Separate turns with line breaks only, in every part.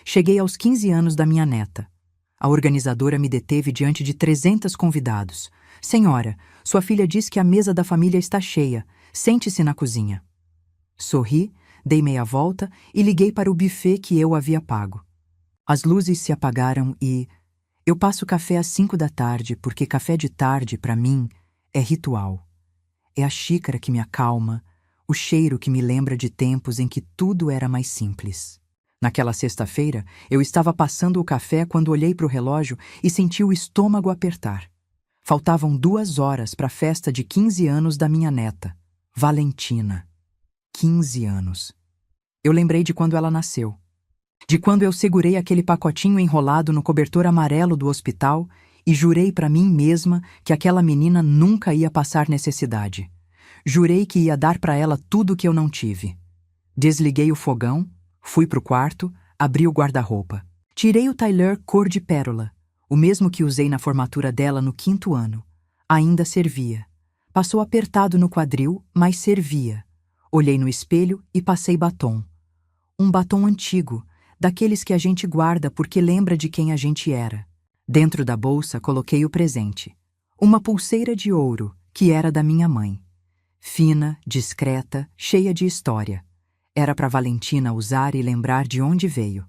Cheguei aos 15 anos da minha neta. A organizadora me deteve diante de 300 convidados. Senhora, sua filha diz que a mesa da família está cheia. Sente-se na cozinha. Sorri, dei meia volta e liguei para o buffet que eu havia pago. As luzes se apagaram e... Eu passo café às 5 da tarde porque café de tarde, para mim, é ritual. É a xícara que me acalma, o cheiro que me lembra de tempos em que tudo era mais simples. Naquela sexta-feira, eu estava passando o café quando olhei para o relógio e senti o estômago apertar. Faltavam 2 horas para a festa de 15 anos da minha neta, Valentina. 15 anos. Eu lembrei de quando ela nasceu. De quando eu segurei aquele pacotinho enrolado no cobertor amarelo do hospital e jurei para mim mesma que aquela menina nunca ia passar necessidade. Jurei que ia dar para ela tudo o que eu não tive. Desliguei o fogão, fui pro quarto, abri o guarda-roupa. Tirei o Tyler cor de pérola, o mesmo que usei na formatura dela no 5º ano. Ainda servia. Passou apertado no quadril, mas servia. Olhei no espelho e passei batom. Um batom antigo, daqueles que a gente guarda porque lembra de quem a gente era. Dentro da bolsa coloquei o presente. Uma pulseira de ouro, que era da minha mãe. Fina, discreta, cheia de história. Era para Valentina usar e lembrar de onde veio.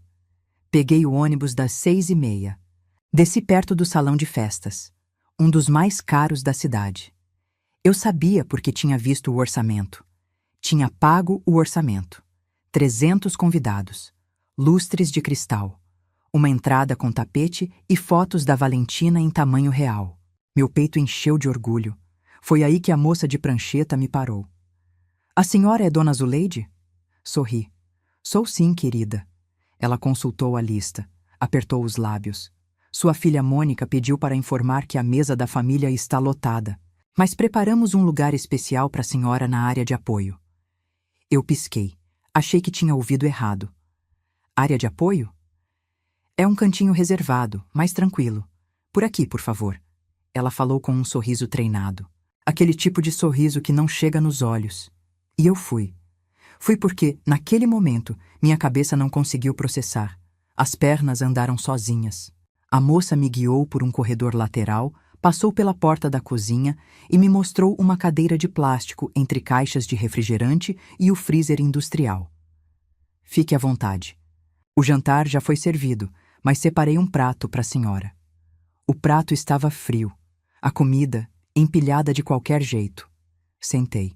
Peguei o ônibus das 6h30. Desci perto do salão de festas, um dos mais caros da cidade. Eu sabia porque tinha visto o orçamento. Tinha pago o orçamento. 300 convidados. Lustres de cristal. Uma entrada com tapete e fotos da Valentina em tamanho real. Meu peito encheu de orgulho. Foi aí que a moça de prancheta me parou. A senhora é Dona Zuleide? Sorri. Sou sim, querida. Ela consultou a lista, apertou os lábios. Sua filha Mônica pediu para informar que a mesa da família está lotada, mas preparamos um lugar especial para a senhora na área de apoio. Eu pisquei. Achei que tinha ouvido errado. Área de apoio? É um cantinho reservado, mais tranquilo. Por aqui, por favor. Ela falou com um sorriso treinado. Aquele tipo de sorriso que não chega nos olhos. E eu fui. Fui porque, naquele momento, minha cabeça não conseguiu processar. As pernas andaram sozinhas. A moça me guiou por um corredor lateral, passou pela porta da cozinha e me mostrou uma cadeira de plástico entre caixas de refrigerante e o freezer industrial. Fique à vontade. O jantar já foi servido, mas separei um prato para a senhora. O prato estava frio. A comida, empilhada de qualquer jeito. Sentei.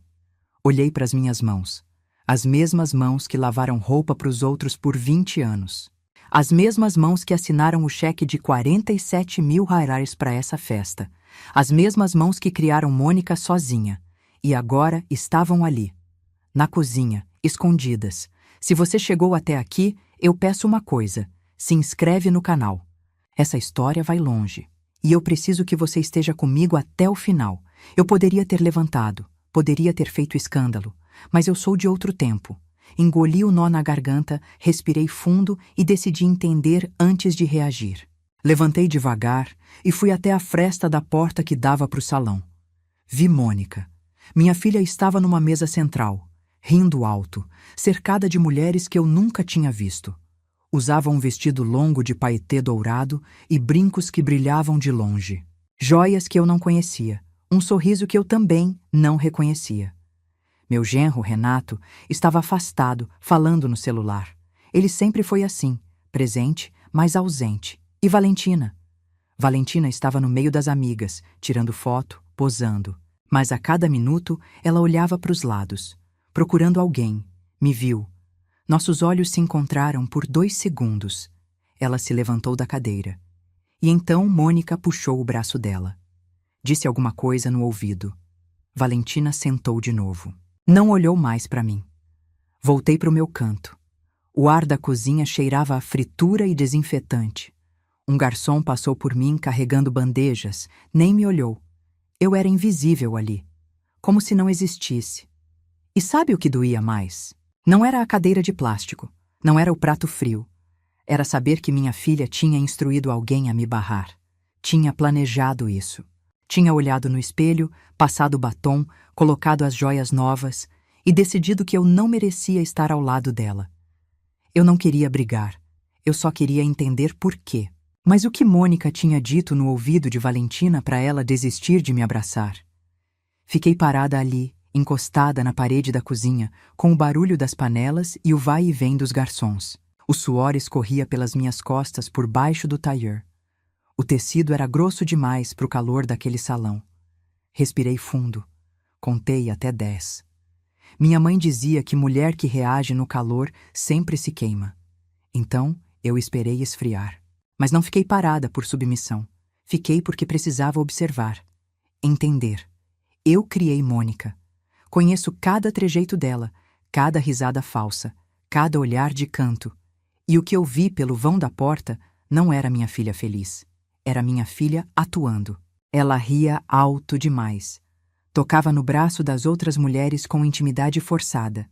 Olhei para as minhas mãos. As mesmas mãos que lavaram roupa para os outros por 20 anos. As mesmas mãos que assinaram o cheque de 47 mil reais para essa festa. As mesmas mãos que criaram Mônica sozinha. E agora estavam ali. Na cozinha, escondidas. Se você chegou até aqui, eu peço uma coisa. Se inscreve no canal. Essa história vai longe. E eu preciso que você esteja comigo até o final. Eu poderia ter levantado. Poderia ter feito escândalo. Mas eu sou de outro tempo. Engoli o nó na garganta, respirei fundo e decidi entender antes de reagir. Levantei devagar e fui até a fresta da porta que dava para o salão. Vi Mônica. Minha filha estava numa mesa central, rindo alto, cercada de mulheres que eu nunca tinha visto. Usava um vestido longo de paetê dourado e brincos que brilhavam de longe. Joias que eu não conhecia, um sorriso que eu também não reconhecia. Meu genro, Renato, estava afastado, falando no celular. Ele sempre foi assim, presente, mas ausente. E Valentina? Valentina estava no meio das amigas, tirando foto, posando. Mas a cada minuto ela olhava para os lados, procurando alguém. Me viu. Nossos olhos se encontraram por 2 segundos. Ela se levantou da cadeira. E então Mônica puxou o braço dela. Disse alguma coisa no ouvido. Valentina sentou de novo. Não olhou mais para mim. Voltei para o meu canto. O ar da cozinha cheirava a fritura e desinfetante. Um garçom passou por mim carregando bandejas, nem me olhou. Eu era invisível ali, como se não existisse. E sabe o que doía mais? Não era a cadeira de plástico, não era o prato frio. Era saber que minha filha tinha instruído alguém a me barrar. Tinha planejado isso. Tinha olhado no espelho, passado o batom, colocado as joias novas e decidido que eu não merecia estar ao lado dela. Eu não queria brigar. Eu só queria entender por quê. Mas o que Mônica tinha dito no ouvido de Valentina para ela desistir de me abraçar? Fiquei parada ali, encostada na parede da cozinha, com o barulho das panelas e o vai e vem dos garçons. O suor escorria pelas minhas costas por baixo do tailleur. O tecido era grosso demais para o calor daquele salão. Respirei fundo. Contei até 10. Minha mãe dizia que mulher que reage no calor sempre se queima. Então, eu esperei esfriar. Mas não fiquei parada por submissão. Fiquei porque precisava observar. Entender. Eu criei Mônica. Conheço cada trejeito dela, cada risada falsa, cada olhar de canto. E o que eu vi pelo vão da porta não era minha filha feliz. Era minha filha atuando. Ela ria alto demais. Tocava no braço das outras mulheres com intimidade forçada.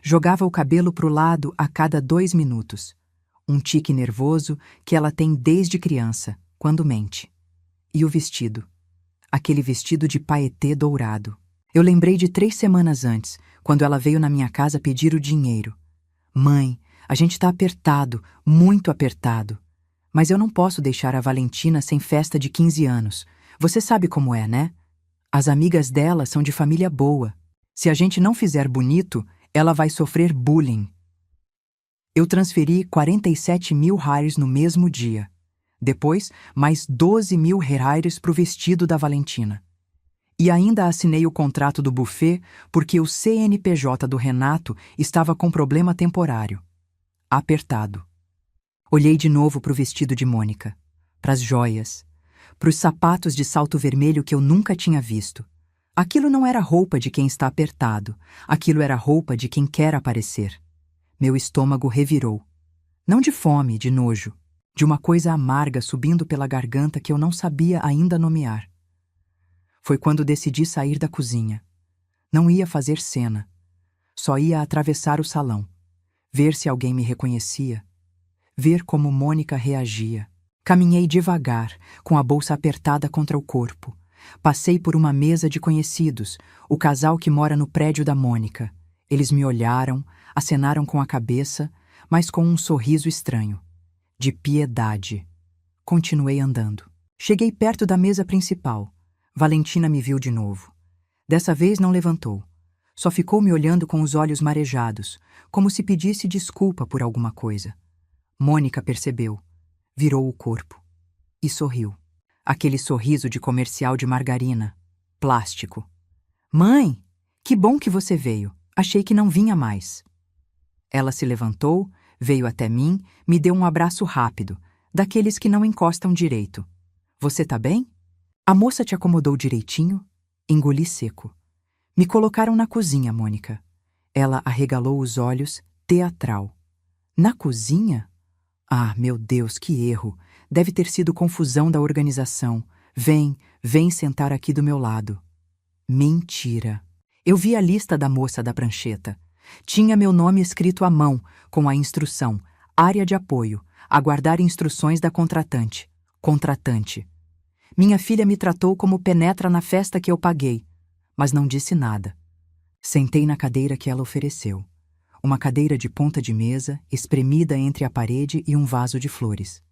Jogava o cabelo pro lado a cada 2 minutos. Um tique nervoso que ela tem desde criança, quando mente. E o vestido. Aquele vestido de paetê dourado. Eu lembrei de 3 semanas antes, quando ela veio na minha casa pedir o dinheiro. Mãe, a gente tá apertado, muito apertado. Mas eu não posso deixar a Valentina sem festa de 15 anos. Você sabe como é, né? As amigas dela são de família boa. Se a gente não fizer bonito, ela vai sofrer bullying. Eu transferi 47 mil reais no mesmo dia. Depois, mais 12 mil reais para o vestido da Valentina. E ainda assinei o contrato do buffet porque o CNPJ do Renato estava com problema temporário. Apertado. Olhei de novo para o vestido de Mônica, para as joias, para os sapatos de salto vermelho que eu nunca tinha visto. Aquilo não era roupa de quem está apertado, aquilo era roupa de quem quer aparecer. Meu estômago revirou. Não de fome, de nojo, de uma coisa amarga subindo pela garganta que eu não sabia ainda nomear. Foi quando decidi sair da cozinha. Não ia fazer cena. Só ia atravessar o salão, ver se alguém me reconhecia, ver como Mônica reagia. Caminhei devagar, com a bolsa apertada contra o corpo. Passei por uma mesa de conhecidos, o casal que mora no prédio da Mônica. Eles me olharam, acenaram com a cabeça, mas com um sorriso estranho. De piedade. Continuei andando. Cheguei perto da mesa principal. Valentina me viu de novo. Dessa vez não levantou. Só ficou me olhando com os olhos marejados, como se pedisse desculpa por alguma coisa. Mônica percebeu. Virou o corpo. E sorriu. Aquele sorriso de comercial de margarina. Plástico. Mãe, que bom que você veio. Achei que não vinha mais. Ela se levantou, veio até mim, me deu um abraço rápido, daqueles que não encostam direito. Você tá bem? A moça te acomodou direitinho? Engoli seco. Me colocaram na cozinha, Mônica. Ela arregalou os olhos, teatral. Na cozinha? Ah, meu Deus, que erro. Deve ter sido confusão da organização. Vem sentar aqui do meu lado. Mentira. Eu vi a lista da moça da prancheta. Tinha meu nome escrito à mão, com a instrução: área de apoio, aguardar instruções da contratante. Contratante. Minha filha me tratou como penetra na festa que eu paguei, mas não disse nada. Sentei na cadeira que ela ofereceu. Uma cadeira de ponta de mesa, espremida entre a parede e um vaso de flores.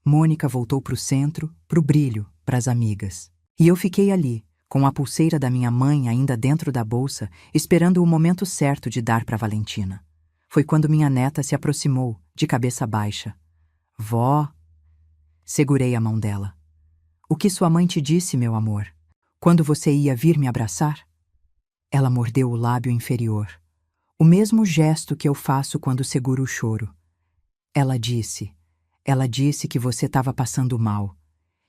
Mônica voltou para o centro, para o brilho, para as amigas. E eu fiquei ali, com a pulseira da minha mãe ainda dentro da bolsa, esperando o momento certo de dar para Valentina. Foi quando minha neta se aproximou, de cabeça baixa. Vó. Segurei a mão dela. O que sua mãe te disse, meu amor? Quando você ia vir me abraçar? Ela mordeu o lábio inferior. O mesmo gesto que eu faço quando seguro o choro. Ela disse que você estava passando mal,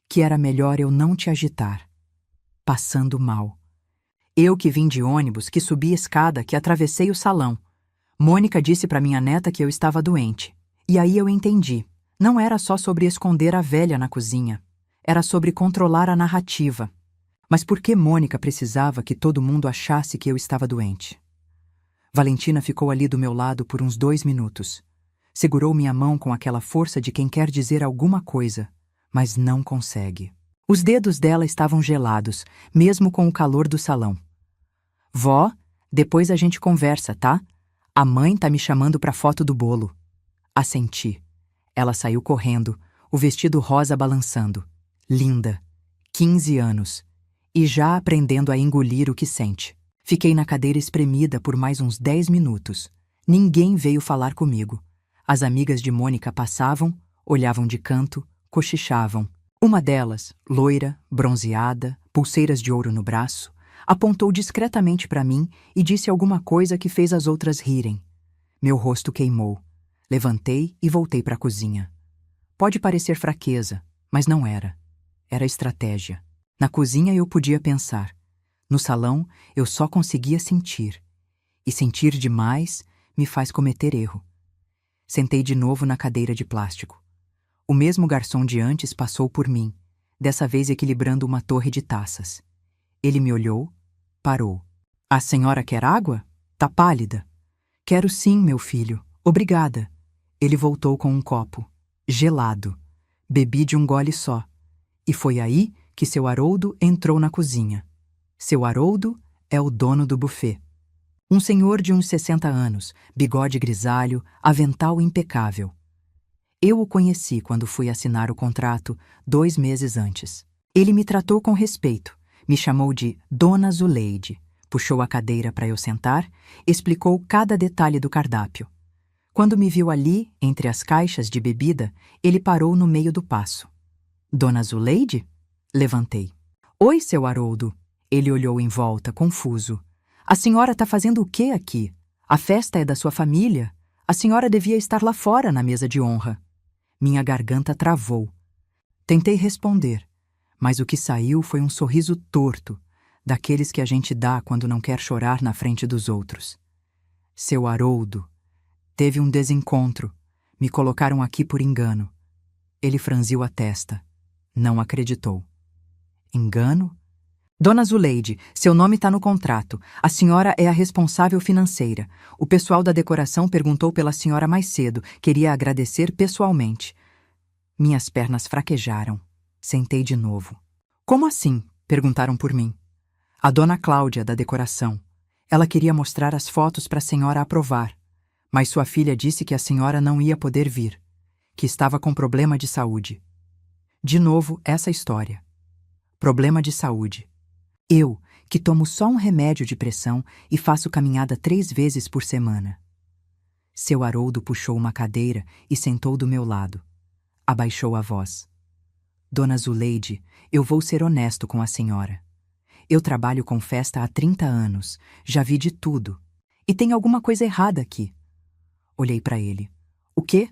que era melhor eu não te agitar. Passando mal. Eu que vim de ônibus, que subi a escada, que atravessei o salão. Mônica disse para minha neta que eu estava doente. E aí eu entendi. Não era só sobre esconder a velha na cozinha. Era sobre controlar a narrativa. Mas por que Mônica precisava que todo mundo achasse que eu estava doente? Valentina ficou ali do meu lado por uns 2 minutos. Segurou minha mão com aquela força de quem quer dizer alguma coisa, mas não consegue. Os dedos dela estavam gelados, mesmo com o calor do salão. Vó, depois a gente conversa, tá? A mãe tá me chamando pra foto do bolo. Assenti. Ela saiu correndo, o vestido rosa balançando. Linda, 15 anos, e já aprendendo a engolir o que sente. Fiquei na cadeira espremida por mais uns 10 minutos. Ninguém veio falar comigo. As amigas de Mônica passavam, olhavam de canto, cochichavam. Uma delas, loira, bronzeada, pulseiras de ouro no braço, apontou discretamente para mim e disse alguma coisa que fez as outras rirem. Meu rosto queimou. Levantei e voltei para a cozinha. Pode parecer fraqueza, mas não era. Era estratégia. Na cozinha eu podia pensar. No salão eu só conseguia sentir. E sentir demais me faz cometer erro. Sentei de novo na cadeira de plástico. O mesmo garçom de antes passou por mim, dessa vez equilibrando uma torre de taças. Ele me olhou, parou. A senhora quer água? Tá pálida. Quero sim, meu filho. Obrigada. Ele voltou com um copo, gelado. Bebi de um gole só. E foi aí que seu Haroldo entrou na cozinha. Seu Haroldo é o dono do buffet. Um senhor de uns 60 anos, bigode grisalho, avental impecável. Eu o conheci quando fui assinar o contrato 2 meses antes. Ele me tratou com respeito, me chamou de Dona Zuleide, puxou a cadeira para eu sentar, explicou cada detalhe do cardápio. Quando me viu ali, entre as caixas de bebida, ele parou no meio do passo. Dona Zuleide? Levantei. Oi, seu Haroldo. Ele olhou em volta, confuso. A senhora está fazendo o quê aqui? A festa é da sua família. A senhora devia estar lá fora na mesa de honra. Minha garganta travou. Tentei responder, mas o que saiu foi um sorriso torto, daqueles que a gente dá quando não quer chorar na frente dos outros. Seu Haroldo. Teve um desencontro. Me colocaram aqui por engano. Ele franziu a testa. Não acreditou. Engano? Dona Zuleide, seu nome está no contrato. A senhora é a responsável financeira. O pessoal da decoração perguntou pela senhora mais cedo. Queria agradecer pessoalmente. Minhas pernas fraquejaram. Sentei de novo. Como assim? Perguntaram por mim. A dona Cláudia, da decoração. Ela queria mostrar as fotos para a senhora aprovar. Mas sua filha disse que a senhora não ia poder vir. Que estava com problema de saúde. De novo, essa história. Problema de saúde. Eu, que tomo só um remédio de pressão e faço caminhada 3 vezes por semana. Seu Haroldo puxou uma cadeira e sentou do meu lado. Abaixou a voz. Dona Zuleide, eu vou ser honesto com a senhora. Eu trabalho com festa há 30 anos, já vi de tudo. E tem alguma coisa errada aqui. Olhei para ele. O quê?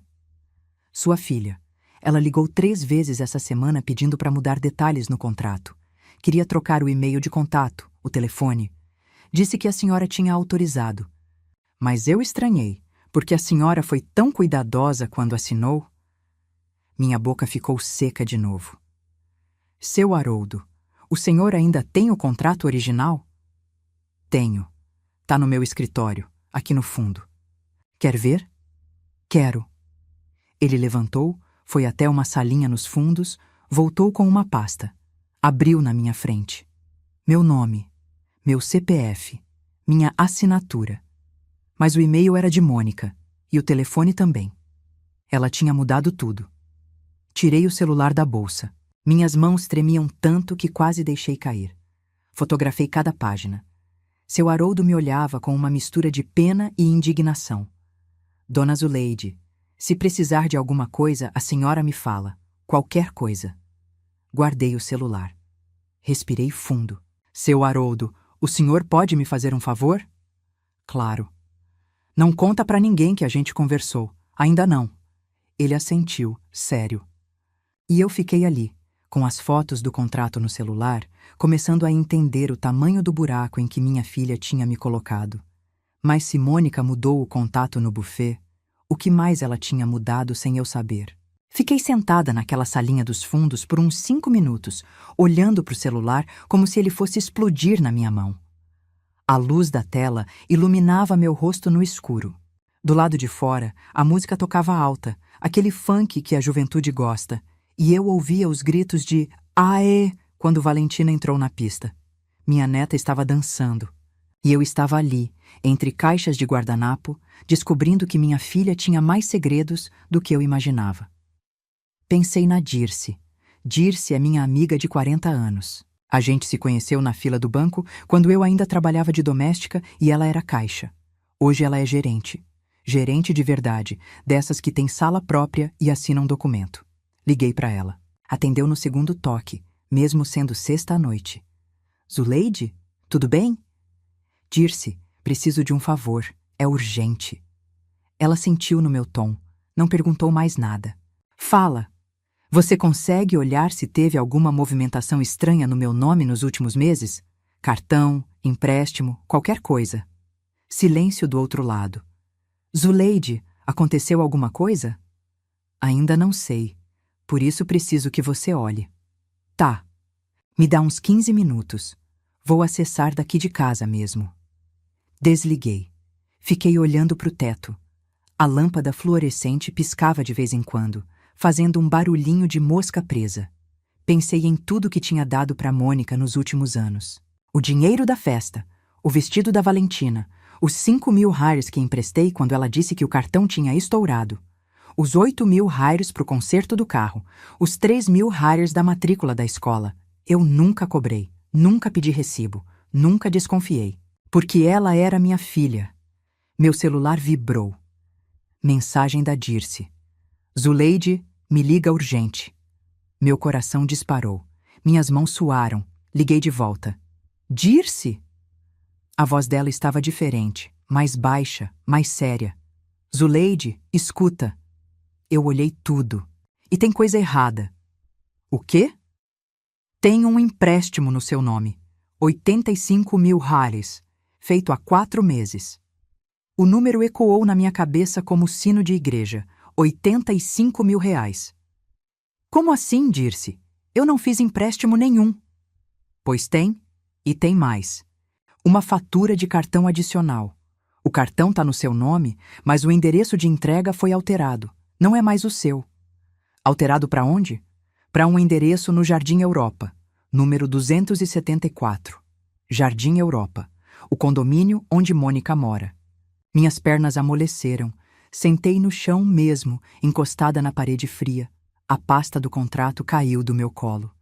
Sua filha. Ela ligou 3 vezes essa semana pedindo para mudar detalhes no contrato. Queria trocar o e-mail de contato, o telefone. Disse que a senhora tinha autorizado. Mas eu estranhei, porque a senhora foi tão cuidadosa quando assinou. Minha boca ficou seca de novo. Seu Haroldo, o senhor ainda tem o contrato original? Tenho. Tá no meu escritório, aqui no fundo. Quer ver? Quero. Ele levantou, foi até uma salinha nos fundos, voltou com uma pasta. Abriu na minha frente. Meu nome, meu CPF, minha assinatura. Mas o e-mail era de Mônica, e o telefone também. Ela tinha mudado tudo. Tirei o celular da bolsa. Minhas mãos tremiam tanto que quase deixei cair. Fotografei cada página. Seu Haroldo me olhava com uma mistura de pena e indignação. Dona Zuleide, se precisar de alguma coisa, a senhora me fala. Qualquer coisa. Guardei o celular. Respirei fundo. Seu Haroldo, o senhor pode me fazer um favor? Claro. Não conta pra ninguém que a gente conversou. Ainda não. Ele assentiu, sério. E eu fiquei ali, com as fotos do contrato no celular, começando a entender o tamanho do buraco em que minha filha tinha me colocado. Mas se Mônica mudou o contato no buffet, o que mais ela tinha mudado sem eu saber? Fiquei sentada naquela salinha dos fundos por uns 5 minutos, olhando para o celular como se ele fosse explodir na minha mão. A luz da tela iluminava meu rosto no escuro. Do lado de fora, a música tocava alta, aquele funk que a juventude gosta, e eu ouvia os gritos de "Aê!" quando Valentina entrou na pista. Minha neta estava dançando. E eu estava ali, entre caixas de guardanapo, descobrindo que minha filha tinha mais segredos do que eu imaginava. Pensei na Dirce. Dirce é minha amiga de 40 anos. A gente se conheceu na fila do banco quando eu ainda trabalhava de doméstica e ela era caixa. Hoje ela é gerente. Gerente de verdade, dessas que tem sala própria e assina um documento. Liguei para ela. Atendeu no segundo toque, mesmo sendo sexta à noite. Zuleide? Tudo bem? Dirce, preciso de um favor. É urgente. Ela sentiu no meu tom. Não perguntou mais nada. Fala. Você consegue olhar se teve alguma movimentação estranha no meu nome nos últimos meses? Cartão, empréstimo, qualquer coisa. Silêncio do outro lado. Zuleide, aconteceu alguma coisa? Ainda não sei. Por isso preciso que você olhe. Tá. Me dá uns 15 minutos. Vou acessar daqui de casa mesmo. Desliguei. Fiquei olhando para o teto. A lâmpada fluorescente piscava de vez em quando, fazendo um barulhinho de mosca presa. Pensei em tudo que tinha dado para Mônica nos últimos anos. O dinheiro da festa, o vestido da Valentina, os 5.000 reais que emprestei quando ela disse que o cartão tinha estourado, os 8.000 reais para o conserto do carro, os 3.000 reais da matrícula da escola. Eu nunca cobrei, nunca pedi recibo, nunca desconfiei. Porque ela era minha filha. Meu celular vibrou. Mensagem da Dirce. Zuleide, me liga urgente. Meu coração disparou. Minhas mãos suaram. Liguei de volta. Dirce? A voz dela estava diferente, mais baixa, mais séria. Zuleide, escuta. Eu olhei tudo. E tem coisa errada. O quê? Tem um empréstimo no seu nome. 85.000 reais. Feito há 4 meses. O número ecoou na minha cabeça como sino de igreja. 85.000 reais. Como assim, Dirce? Eu não fiz empréstimo nenhum. Pois tem, e tem mais. Uma fatura de cartão adicional. O cartão está no seu nome, mas o endereço de entrega foi alterado. Não é mais o seu. Alterado para onde? Para um endereço no Jardim Europa, número 274. Jardim Europa. O condomínio onde Mônica mora. Minhas pernas amoleceram. Sentei no chão mesmo, encostada na parede fria. A pasta do contrato caiu do meu colo.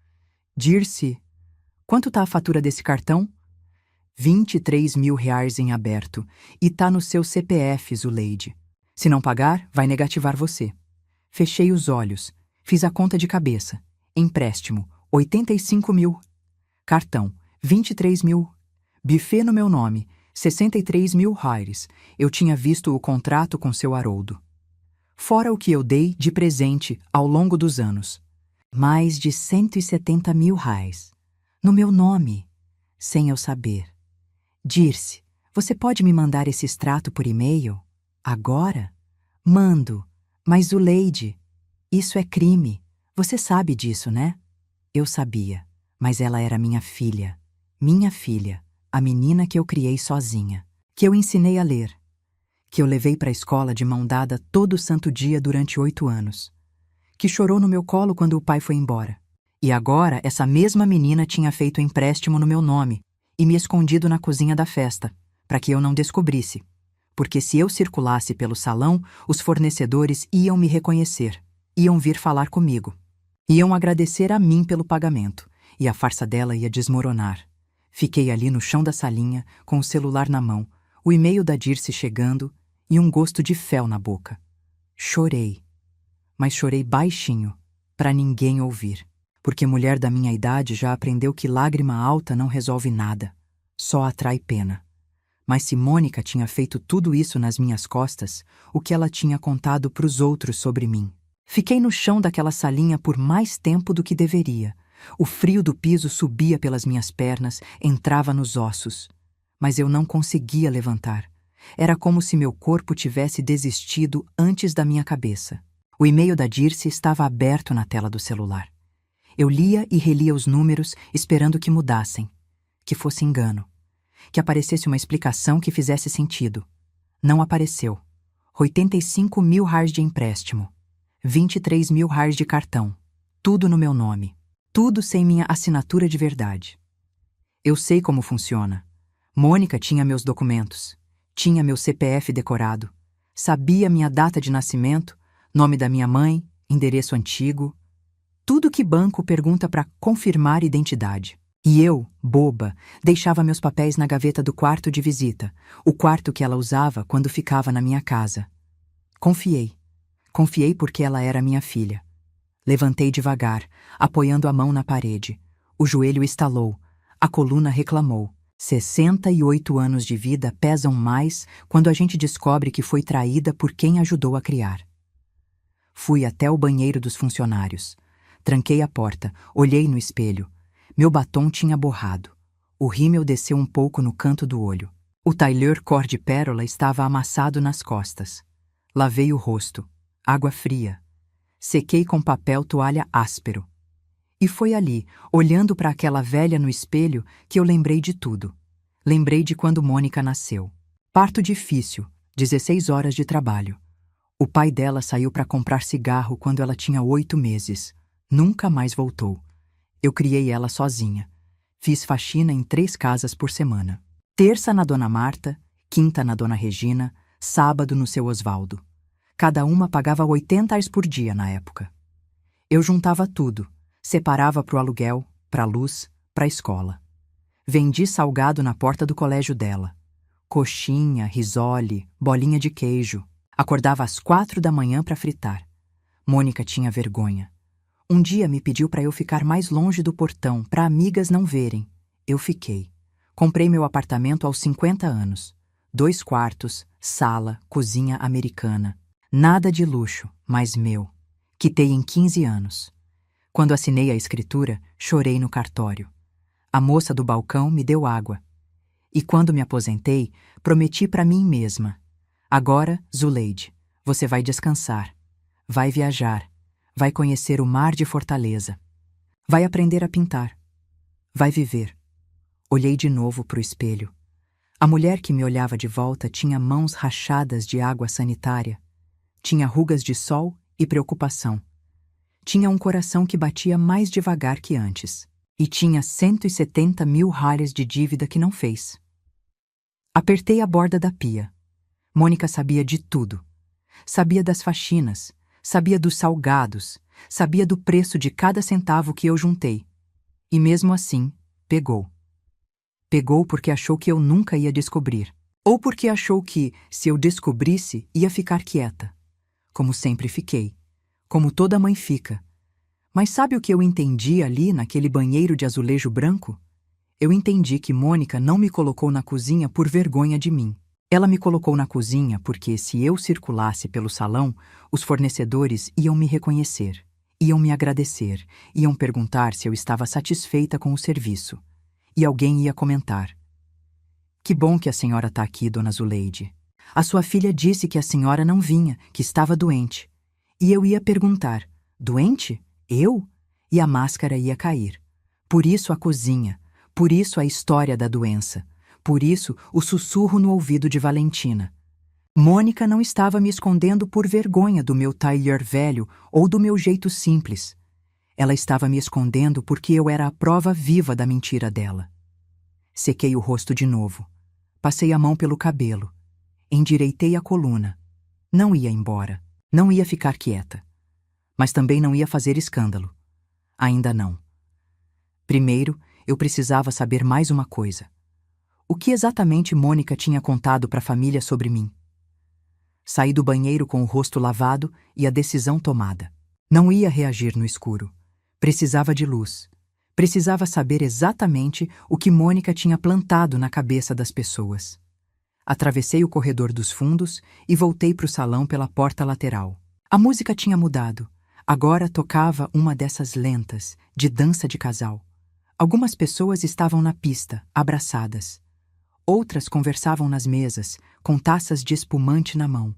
Dirce, quanto tá a fatura desse cartão? 23.000 reais em aberto. E tá no seu CPF, Zuleide. Se não pagar, vai negativar você. Fechei os olhos. Fiz a conta de cabeça. Empréstimo, 85.000. Cartão, 23.000. Buffet no meu nome, 63.000 reais. Eu tinha visto o contrato com seu Haroldo. Fora o que eu dei de presente ao longo dos anos. Mais de 170.000 reais. No meu nome, sem eu saber. Dirce, você pode me mandar esse extrato por e-mail? Agora? Mando. Mas Zuleide, isso é crime. Você sabe disso, né? Eu sabia, mas ela era minha filha. Minha filha. A menina que eu criei sozinha, que eu ensinei a ler, que eu levei para a escola de mão dada todo santo dia durante 8 anos, que chorou no meu colo quando o pai foi embora. E agora essa mesma menina tinha feito empréstimo no meu nome e me escondido na cozinha da festa, para que eu não descobrisse, porque se eu circulasse pelo salão, os fornecedores iam me reconhecer, iam vir falar comigo, iam agradecer a mim pelo pagamento, e a farsa dela ia desmoronar. Fiquei ali no chão da salinha, com o celular na mão, o e-mail da Dirce chegando e um gosto de fel na boca. Chorei. Mas chorei baixinho, para ninguém ouvir. Porque mulher da minha idade já aprendeu que lágrima alta não resolve nada, só atrai pena. Mas se Mônica tinha feito tudo isso nas minhas costas, o que ela tinha contado pros outros sobre mim? Fiquei no chão daquela salinha por mais tempo do que deveria. O frio do piso subia pelas minhas pernas, entrava nos ossos. Mas eu não conseguia levantar. Era como se meu corpo tivesse desistido antes da minha cabeça. O e-mail da Dirce estava aberto na tela do celular. Eu lia e relia os números, esperando que mudassem. Que fosse engano. Que aparecesse uma explicação que fizesse sentido. Não apareceu. 85.000 reais de empréstimo. 23.000 reais de cartão. Tudo no meu nome. Tudo sem minha assinatura de verdade. Eu sei como funciona. Mônica tinha meus documentos, tinha meu CPF decorado, sabia minha data de nascimento, nome da minha mãe, endereço antigo, tudo que banco pergunta para confirmar identidade. E eu, boba, deixava meus papéis na gaveta do quarto de visita, o quarto que ela usava quando ficava na minha casa. Confiei. Confiei porque ela era minha filha. Levantei devagar, apoiando a mão na parede. O joelho estalou, a coluna reclamou. 68 anos de vida pesam mais quando a gente descobre que foi traída por quem ajudou a criar. Fui até o banheiro dos funcionários. Tranquei a porta, olhei no espelho. Meu batom tinha borrado. O rímel desceu um pouco no canto do olho. O tailleur cor de pérola estava amassado nas costas. Lavei o rosto. Água fria. Sequei com papel toalha áspero. E foi ali, olhando para aquela velha no espelho, que eu lembrei de tudo. Lembrei de quando Mônica nasceu. Parto difícil, 16 horas de trabalho. O pai dela saiu para comprar cigarro quando ela tinha 8 meses. Nunca mais voltou. Eu criei ela sozinha. Fiz faxina em 3 casas por semana. Terça na Dona Marta, quinta na Dona Regina, sábado no seu Osvaldo. Cada uma pagava 80 reais por dia na época. Eu juntava tudo, separava para o aluguel, para a luz, para a escola. Vendi salgado na porta do colégio dela. Coxinha, risole, bolinha de queijo. Acordava às 4 da manhã para fritar. Mônica tinha vergonha. Um dia me pediu para eu ficar mais longe do portão, para amigas não verem. Eu fiquei. Comprei meu apartamento aos 50 anos. 2 quartos, sala, cozinha americana. Nada de luxo, mas meu. Quitei em 15 anos. Quando assinei a escritura, chorei no cartório. A moça do balcão me deu água. E quando me aposentei, prometi para mim mesma. Agora, Zuleide, você vai descansar. Vai viajar. Vai conhecer o mar de Fortaleza. Vai aprender a pintar. Vai viver. Olhei de novo para o espelho. A mulher que me olhava de volta tinha mãos rachadas de água sanitária. Tinha rugas de sol e preocupação. Tinha um coração que batia mais devagar que antes. E tinha 170 mil reais de dívida que não fez. Apertei a borda da pia. Mônica sabia de tudo. Sabia das faxinas, sabia dos salgados, sabia do preço de cada centavo que eu juntei. E mesmo assim, pegou. Pegou porque achou que eu nunca ia descobrir. Ou porque achou que, se eu descobrisse, ia ficar quieta. Como sempre fiquei. Como toda mãe fica. Mas sabe o que eu entendi ali naquele banheiro de azulejo branco? Eu entendi que Mônica não me colocou na cozinha por vergonha de mim. Ela me colocou na cozinha porque, se eu circulasse pelo salão, os fornecedores iam me reconhecer, iam me agradecer, iam perguntar se eu estava satisfeita com o serviço. E alguém ia comentar: "Que bom que a senhora está aqui, dona Zuleide. A sua filha disse que a senhora não vinha, que estava doente." E eu ia perguntar: "Doente? Eu?" E a máscara ia cair. Por isso a cozinha, por isso a história da doença, por isso o sussurro no ouvido de Valentina. Mônica não estava me escondendo por vergonha do meu tailleur velho ou do meu jeito simples. Ela estava me escondendo porque eu era a prova viva da mentira dela. Sequei o rosto de novo. Passei a mão pelo cabelo. Endireitei a coluna. Não ia embora. Não ia ficar quieta. Mas também não ia fazer escândalo. Ainda não. Primeiro, eu precisava saber mais uma coisa. O que exatamente Mônica tinha contado para a família sobre mim? Saí do banheiro com o rosto lavado e a decisão tomada. Não ia reagir no escuro. Precisava de luz. Precisava saber exatamente o que Mônica tinha plantado na cabeça das pessoas. Atravessei o corredor dos fundos e voltei para o salão pela porta lateral. A música tinha mudado. Agora tocava uma dessas lentas, de dança de casal. Algumas pessoas estavam na pista, abraçadas. Outras conversavam nas mesas, com taças de espumante na mão.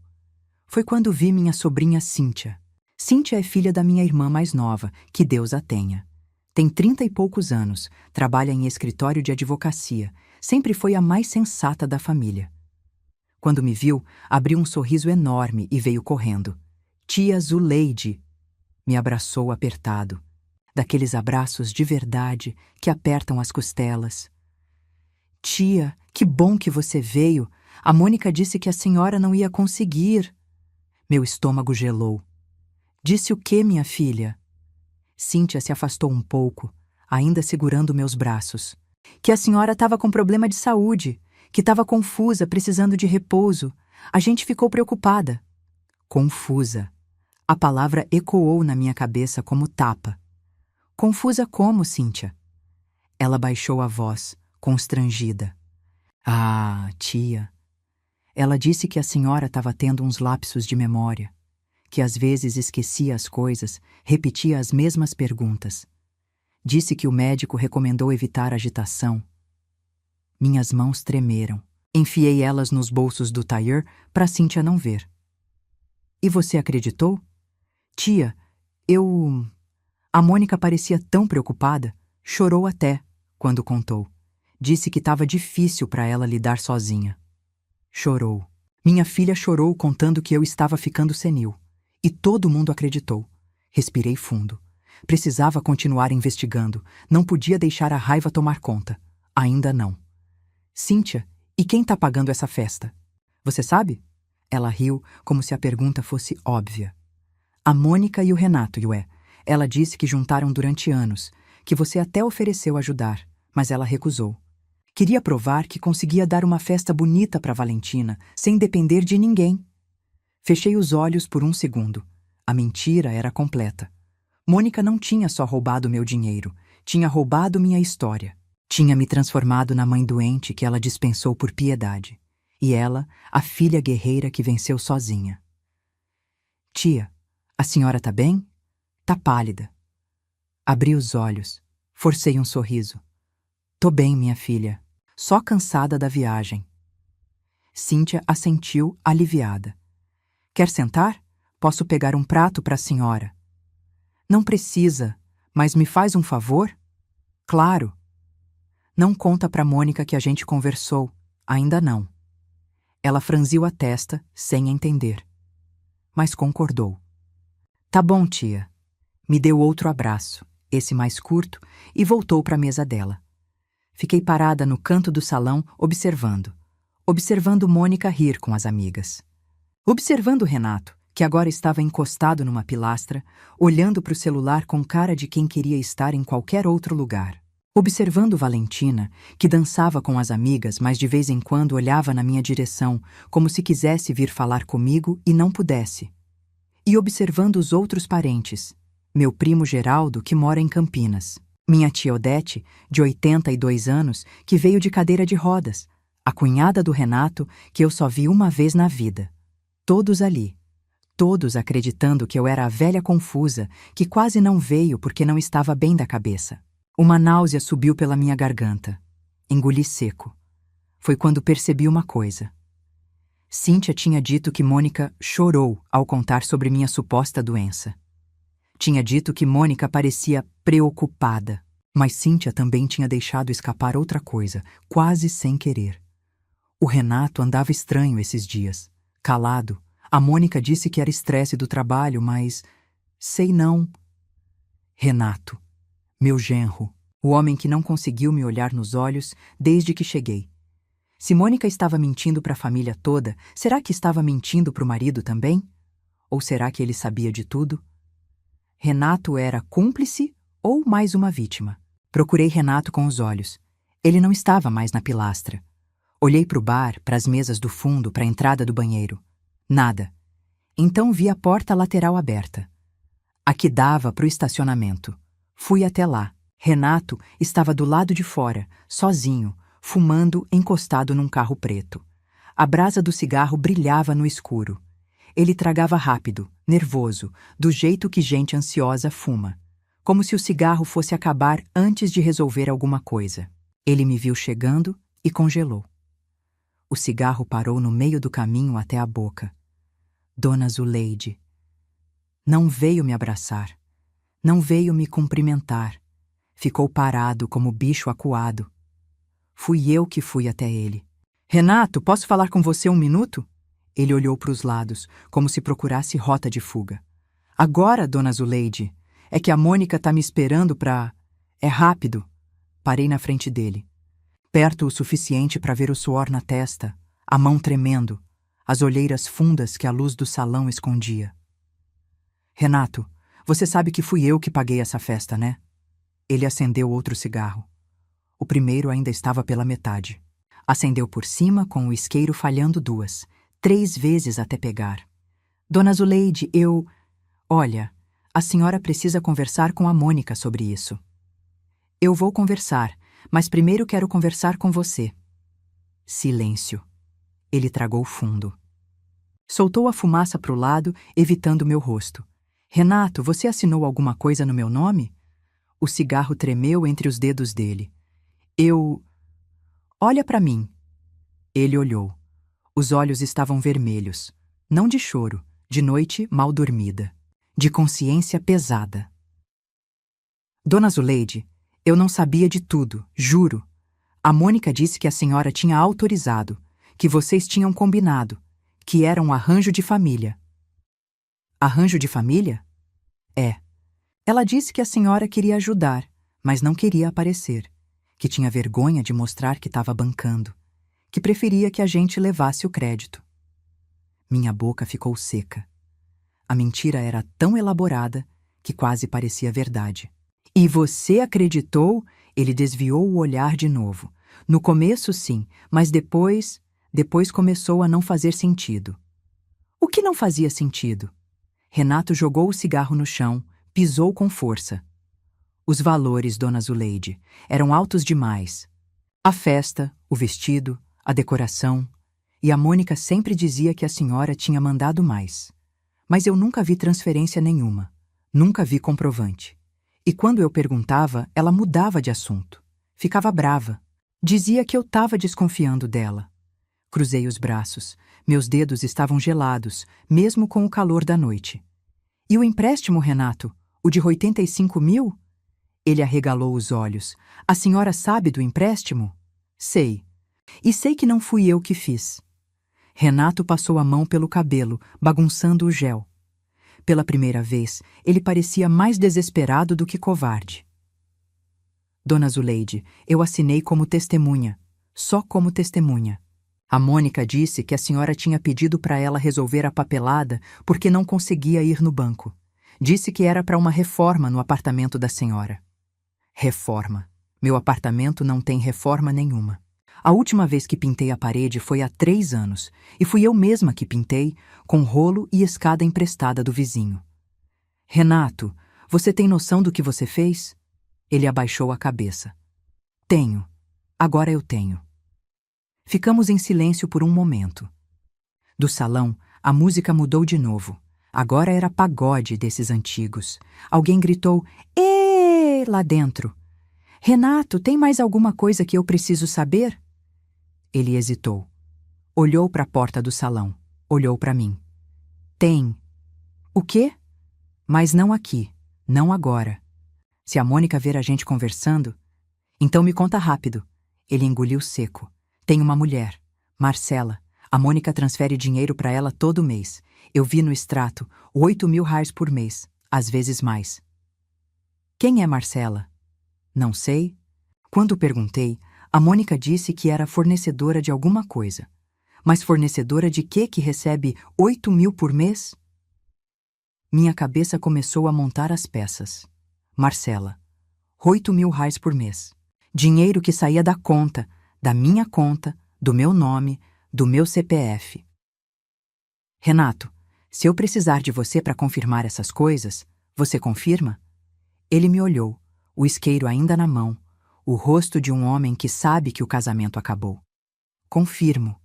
Foi quando vi minha sobrinha Cíntia. Cíntia é filha da minha irmã mais nova, que Deus a tenha. Tem 30 e poucos anos, trabalha em escritório de advocacia, sempre foi a mais sensata da família. Quando me viu, abriu um sorriso enorme e veio correndo. "Tia Zuleide!" Me abraçou apertado. Daqueles abraços de verdade que apertam as costelas. Tia, que bom que você veio. A Mônica disse que a senhora não ia conseguir. Meu estômago gelou. Disse o quê, minha filha? Cíntia se afastou um pouco, ainda segurando meus braços. Que a senhora estava com problema de saúde, que estava confusa, precisando de repouso. A gente ficou preocupada. Confusa. A palavra ecoou na minha cabeça como tapa. Confusa como, Cíntia? Ela baixou a voz, constrangida. Ah, tia. Ela disse que a senhora estava tendo uns lapsos de memória, que às vezes esquecia as coisas, repetia as mesmas perguntas. Disse que o médico recomendou evitar agitação. Minhas mãos tremeram. Enfiei elas nos bolsos do tailleur para Cíntia não ver. E você acreditou? Tia, A Mônica parecia tão preocupada, chorou até, quando contou. Disse que estava difícil para ela lidar sozinha. Chorou. Minha filha chorou contando que eu estava ficando senil. E todo mundo acreditou. Respirei fundo. Precisava continuar investigando. Não podia deixar a raiva tomar conta. Ainda não. Cíntia, e quem está pagando essa festa? Você sabe? Ela riu, como se a pergunta fosse óbvia. A Mônica e o Renato, Ué. Ela disse que juntaram durante anos, que você até ofereceu ajudar, mas ela recusou. Queria provar que conseguia dar uma festa bonita para Valentina, sem depender de ninguém. Fechei os olhos por um segundo. A mentira era completa. Mônica não tinha só roubado meu dinheiro, tinha roubado minha história. Tinha me transformado na mãe doente que ela dispensou por piedade. E ela, a filha guerreira que venceu sozinha. Tia, a senhora tá bem? Tá pálida. Abri os olhos. Forcei um sorriso. Tô bem, minha filha. Só cansada da viagem. Cíntia assentiu, aliviada. Quer sentar? Posso pegar um prato para a senhora. Não precisa, mas me faz um favor? Claro. Não conta para Mônica que a gente conversou. Ainda não. Ela franziu a testa, sem entender. Mas concordou. Tá bom, tia. Me deu outro abraço, esse mais curto, e voltou para a mesa dela. Fiquei parada no canto do salão, observando Mônica rir com as amigas. Observando Renato, que agora estava encostado numa pilastra, olhando para o celular com cara de quem queria estar em qualquer outro lugar. Observando Valentina, que dançava com as amigas, mas de vez em quando olhava na minha direção, como se quisesse vir falar comigo e não pudesse. E observando os outros parentes, meu primo Geraldo, que mora em Campinas, minha tia Odete, de 82 anos, que veio de cadeira de rodas, a cunhada do Renato, que eu só vi uma vez na vida. Todos ali. Todos acreditando que eu era a velha confusa, que quase não veio porque não estava bem da cabeça. Uma náusea subiu pela minha garganta. Engoli seco. Foi quando percebi uma coisa. Cíntia tinha dito que Mônica chorou ao contar sobre minha suposta doença. Tinha dito que Mônica parecia preocupada, mas Cíntia também tinha deixado escapar outra coisa, quase sem querer. O Renato andava estranho esses dias, calado. A Mônica disse que era estresse do trabalho, mas... sei não. Renato, meu genro, o homem que não conseguiu me olhar nos olhos desde que cheguei. Se Mônica estava mentindo para a família toda, será que estava mentindo para o marido também? Ou será que ele sabia de tudo? Renato era cúmplice ou mais uma vítima? Procurei Renato com os olhos. Ele não estava mais na pilastra. Olhei para o bar, para as mesas do fundo, para a entrada do banheiro. Nada. Então vi a porta lateral aberta. A que dava para o estacionamento. Fui até lá. Renato estava do lado de fora, sozinho, fumando encostado num carro preto. A brasa do cigarro brilhava no escuro. Ele tragava rápido, nervoso, do jeito que gente ansiosa fuma, como se o cigarro fosse acabar antes de resolver alguma coisa. Ele me viu chegando e congelou. O cigarro parou no meio do caminho até a boca. Dona Zuleide. Não veio me abraçar. Não veio me cumprimentar. Ficou parado como bicho acuado. Fui eu que fui até ele. Renato, posso falar com você um minuto? Ele olhou para os lados, como se procurasse rota de fuga. Agora, dona Zuleide, é que a Mônica tá me esperando pra... É rápido. Parei na frente dele. perto o suficiente para ver o suor na testa, a mão tremendo, as olheiras fundas que a luz do salão escondia. Renato, você sabe que fui eu que paguei essa festa, né? Ele acendeu outro cigarro. O primeiro ainda estava pela metade. Acendeu por cima com o isqueiro falhando 2, 3 vezes até pegar. Dona Zuleide, Olha, a senhora precisa conversar com a Mônica sobre isso. Eu vou conversar, mas primeiro quero conversar com você. Silêncio. Ele tragou fundo. Soltou a fumaça para o lado, evitando meu rosto. Renato, você assinou alguma coisa no meu nome? O cigarro tremeu entre os dedos dele. Olha para mim. Ele olhou. Os olhos estavam vermelhos. Não de choro, de noite mal dormida. De consciência pesada. Dona Zuleide, eu não sabia de tudo, juro. A Mônica disse que a senhora tinha autorizado, que vocês tinham combinado, que era um arranjo de família. Arranjo de família? É. Ela disse que a senhora queria ajudar, mas não queria aparecer, que tinha vergonha de mostrar que estava bancando, que preferia que a gente levasse o crédito. Minha boca ficou seca. A mentira era tão elaborada que quase parecia verdade. E você acreditou? Ele desviou o olhar de novo. No começo, sim, mas depois começou a não fazer sentido. O que não fazia sentido? Renato jogou o cigarro no chão, pisou com força. Os valores, Dona Zuleide, eram altos demais. A festa, o vestido, a decoração. E a Mônica sempre dizia que a senhora tinha mandado mais. Mas eu nunca vi transferência nenhuma. Nunca vi comprovante. E quando eu perguntava, ela mudava de assunto. Ficava brava. Dizia que eu estava desconfiando dela. Cruzei os braços. Meus dedos estavam gelados, mesmo com o calor da noite. E o empréstimo, Renato? O de 85 mil? Ele arregalou os olhos. A senhora sabe do empréstimo? Sei. E sei que não fui eu que fiz. Renato passou a mão pelo cabelo, bagunçando o gel. Pela primeira vez, ele parecia mais desesperado do que covarde. Dona Zuleide, eu assinei como testemunha. Só como testemunha. A Mônica disse que a senhora tinha pedido para ela resolver a papelada porque não conseguia ir no banco. Disse que era para uma reforma no apartamento da senhora. Reforma. Meu apartamento não tem reforma nenhuma. A última vez que pintei a parede foi há 3 anos, e fui eu mesma que pintei, com rolo e escada emprestada do vizinho. Renato, você tem noção do que você fez? Ele abaixou a cabeça. Tenho. Agora eu tenho. Ficamos em silêncio por um momento. Do salão, a música mudou de novo. Agora era pagode desses antigos. Alguém gritou, "Ê!" lá dentro. Renato, tem mais alguma coisa que eu preciso saber? Ele hesitou. Olhou para a porta do salão. Olhou para mim. Tem. O quê? Mas não aqui. Não agora. Se a Mônica ver a gente conversando... Então me conta rápido. Ele engoliu seco. Tem uma mulher. Marcela. A Mônica transfere dinheiro para ela todo mês. Eu vi no extrato. 8 mil reais por mês. Às vezes mais. Quem é Marcela? Não sei. Quando perguntei, a Mônica disse que era fornecedora de alguma coisa. Mas fornecedora de quê que recebe 8 mil por mês? Minha cabeça começou a montar as peças. Marcela. 8 mil reais por mês. Dinheiro que saía da conta, da minha conta, do meu nome, do meu CPF. Renato, se eu precisar de você para confirmar essas coisas, você confirma? Ele me olhou, o isqueiro ainda na mão, o rosto de um homem que sabe que o casamento acabou. Confirmo.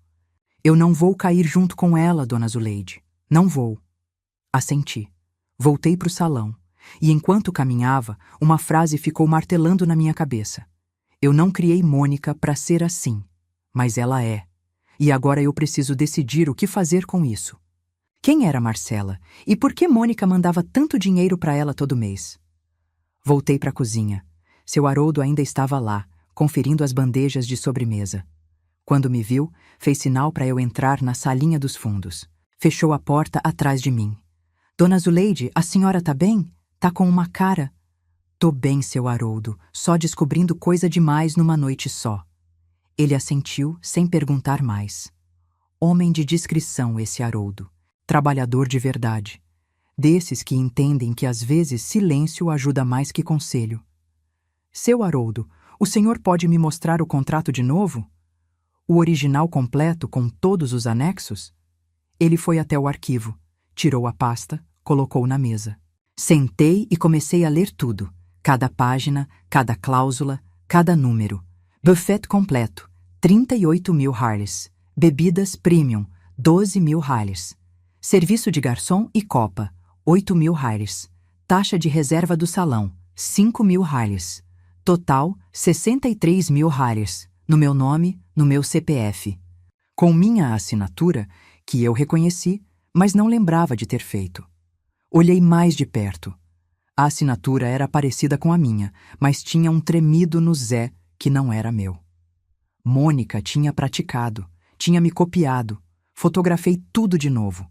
Eu não vou cair junto com ela, Dona Zuleide. Não vou. Assenti. Voltei para o salão, e enquanto caminhava, uma frase ficou martelando na minha cabeça. Eu não criei Mônica para ser assim, mas ela é. E agora eu preciso decidir o que fazer com isso. Quem era Marcela? E por que Mônica mandava tanto dinheiro para ela todo mês? Voltei para a cozinha. Seu Haroldo ainda estava lá, conferindo as bandejas de sobremesa. Quando me viu, fez sinal para eu entrar na salinha dos fundos. Fechou a porta atrás de mim. Dona Zuleide, a senhora tá bem? Tá com uma cara... Tô bem, seu Haroldo, só descobrindo coisa demais numa noite só. Ele assentiu sem perguntar mais. Homem de discrição esse Haroldo, trabalhador de verdade. Desses que entendem que às vezes silêncio ajuda mais que conselho. Seu Haroldo, o senhor pode me mostrar o contrato de novo? O original completo com todos os anexos? Ele foi até o arquivo, tirou a pasta, colocou na mesa. Sentei e comecei a ler tudo. Cada página, cada cláusula, cada número. Buffet completo, 38.000 harles. Bebidas premium, 12.000 harles. Serviço de garçom e copa, 8.000 harles. Taxa de reserva do salão, 5.000 harles. Total, 63.000 harles. No meu nome, no meu CPF. Com minha assinatura, que eu reconheci, mas não lembrava de ter feito. Olhei mais de perto. A assinatura era parecida com a minha, mas tinha um tremido no Zé que não era meu. Mônica tinha praticado, tinha me copiado. Fotografei tudo de novo.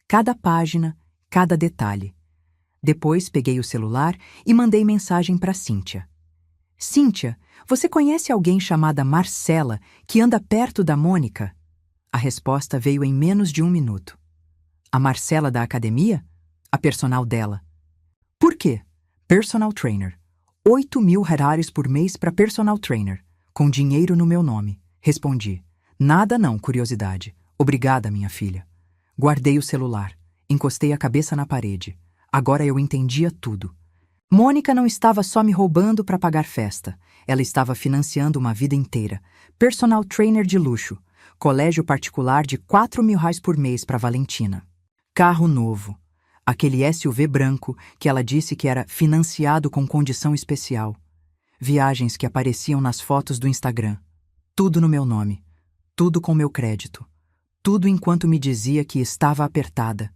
Cada página, cada detalhe. Depois peguei o celular e mandei mensagem para Cíntia. Cíntia, você conhece alguém chamada Marcela que anda perto da Mônica? A resposta veio em menos de 1 minuto. A Marcela da academia? A personal dela. Por quê? Personal trainer. 8.000 reais por mês para personal trainer, com dinheiro no meu nome. Respondi. Nada não, curiosidade. Obrigada, minha filha. Guardei o celular. Encostei a cabeça na parede. Agora eu entendia tudo. Mônica não estava só me roubando para pagar festa. Ela estava financiando uma vida inteira. Personal trainer de luxo. Colégio particular de 4.000 reais por mês para Valentina. Carro novo. Aquele SUV branco que ela disse que era financiado com condição especial. Viagens que apareciam nas fotos do Instagram. Tudo no meu nome. Tudo com meu crédito. Tudo enquanto me dizia que estava apertada.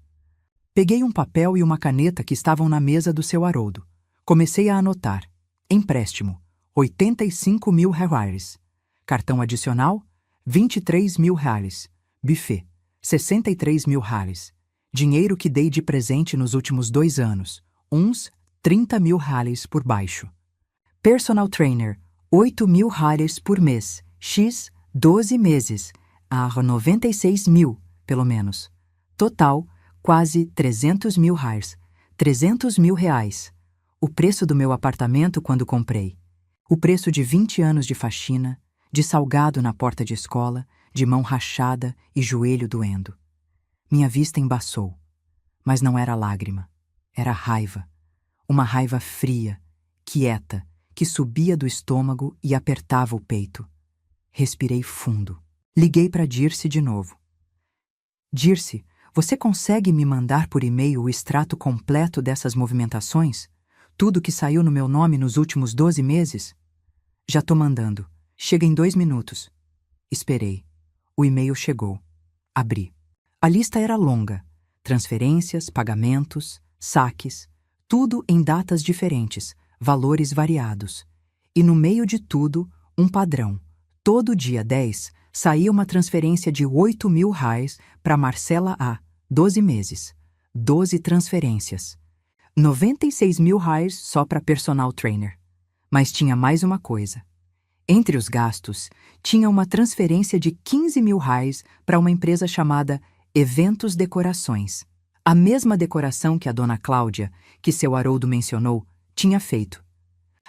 Peguei um papel e uma caneta que estavam na mesa do seu Haroldo. Comecei a anotar. Empréstimo, 85.000 reais. Cartão adicional, 23.000 reais. Buffet, 63.000 reais. Dinheiro que dei de presente nos últimos 2 anos. Uns 30.000 reais por baixo. Personal trainer, 8.000 reais por mês. X, 12 meses. A 96.000, pelo menos. Total, quase 300.000 reais. 300.000 reais. O preço do meu apartamento quando comprei. O preço de 20 anos de faxina, de salgado na porta de escola, de mão rachada e joelho doendo. Minha vista embaçou. Mas não era lágrima. Era raiva. Uma raiva fria, quieta, que subia do estômago e apertava o peito. Respirei fundo. Liguei para Dirce de novo. Dirce, você consegue me mandar por e-mail o extrato completo dessas movimentações? Tudo que saiu no meu nome nos últimos 12 meses? Já tô mandando. Chega em 2 minutos. Esperei. O e-mail chegou. Abri. A lista era longa. Transferências, pagamentos, saques, tudo em datas diferentes, valores variados. E no meio de tudo, um padrão. Todo dia 10, saía uma transferência de 8.000 reais para Marcela A. 12 meses. 12 transferências. 96.000 reais só para personal trainer. Mas tinha mais uma coisa. Entre os gastos, tinha uma transferência de 15.000 reais para uma empresa chamada Eventos Decorações. A mesma decoração que a dona Cláudia, que seu Haroldo mencionou, tinha feito.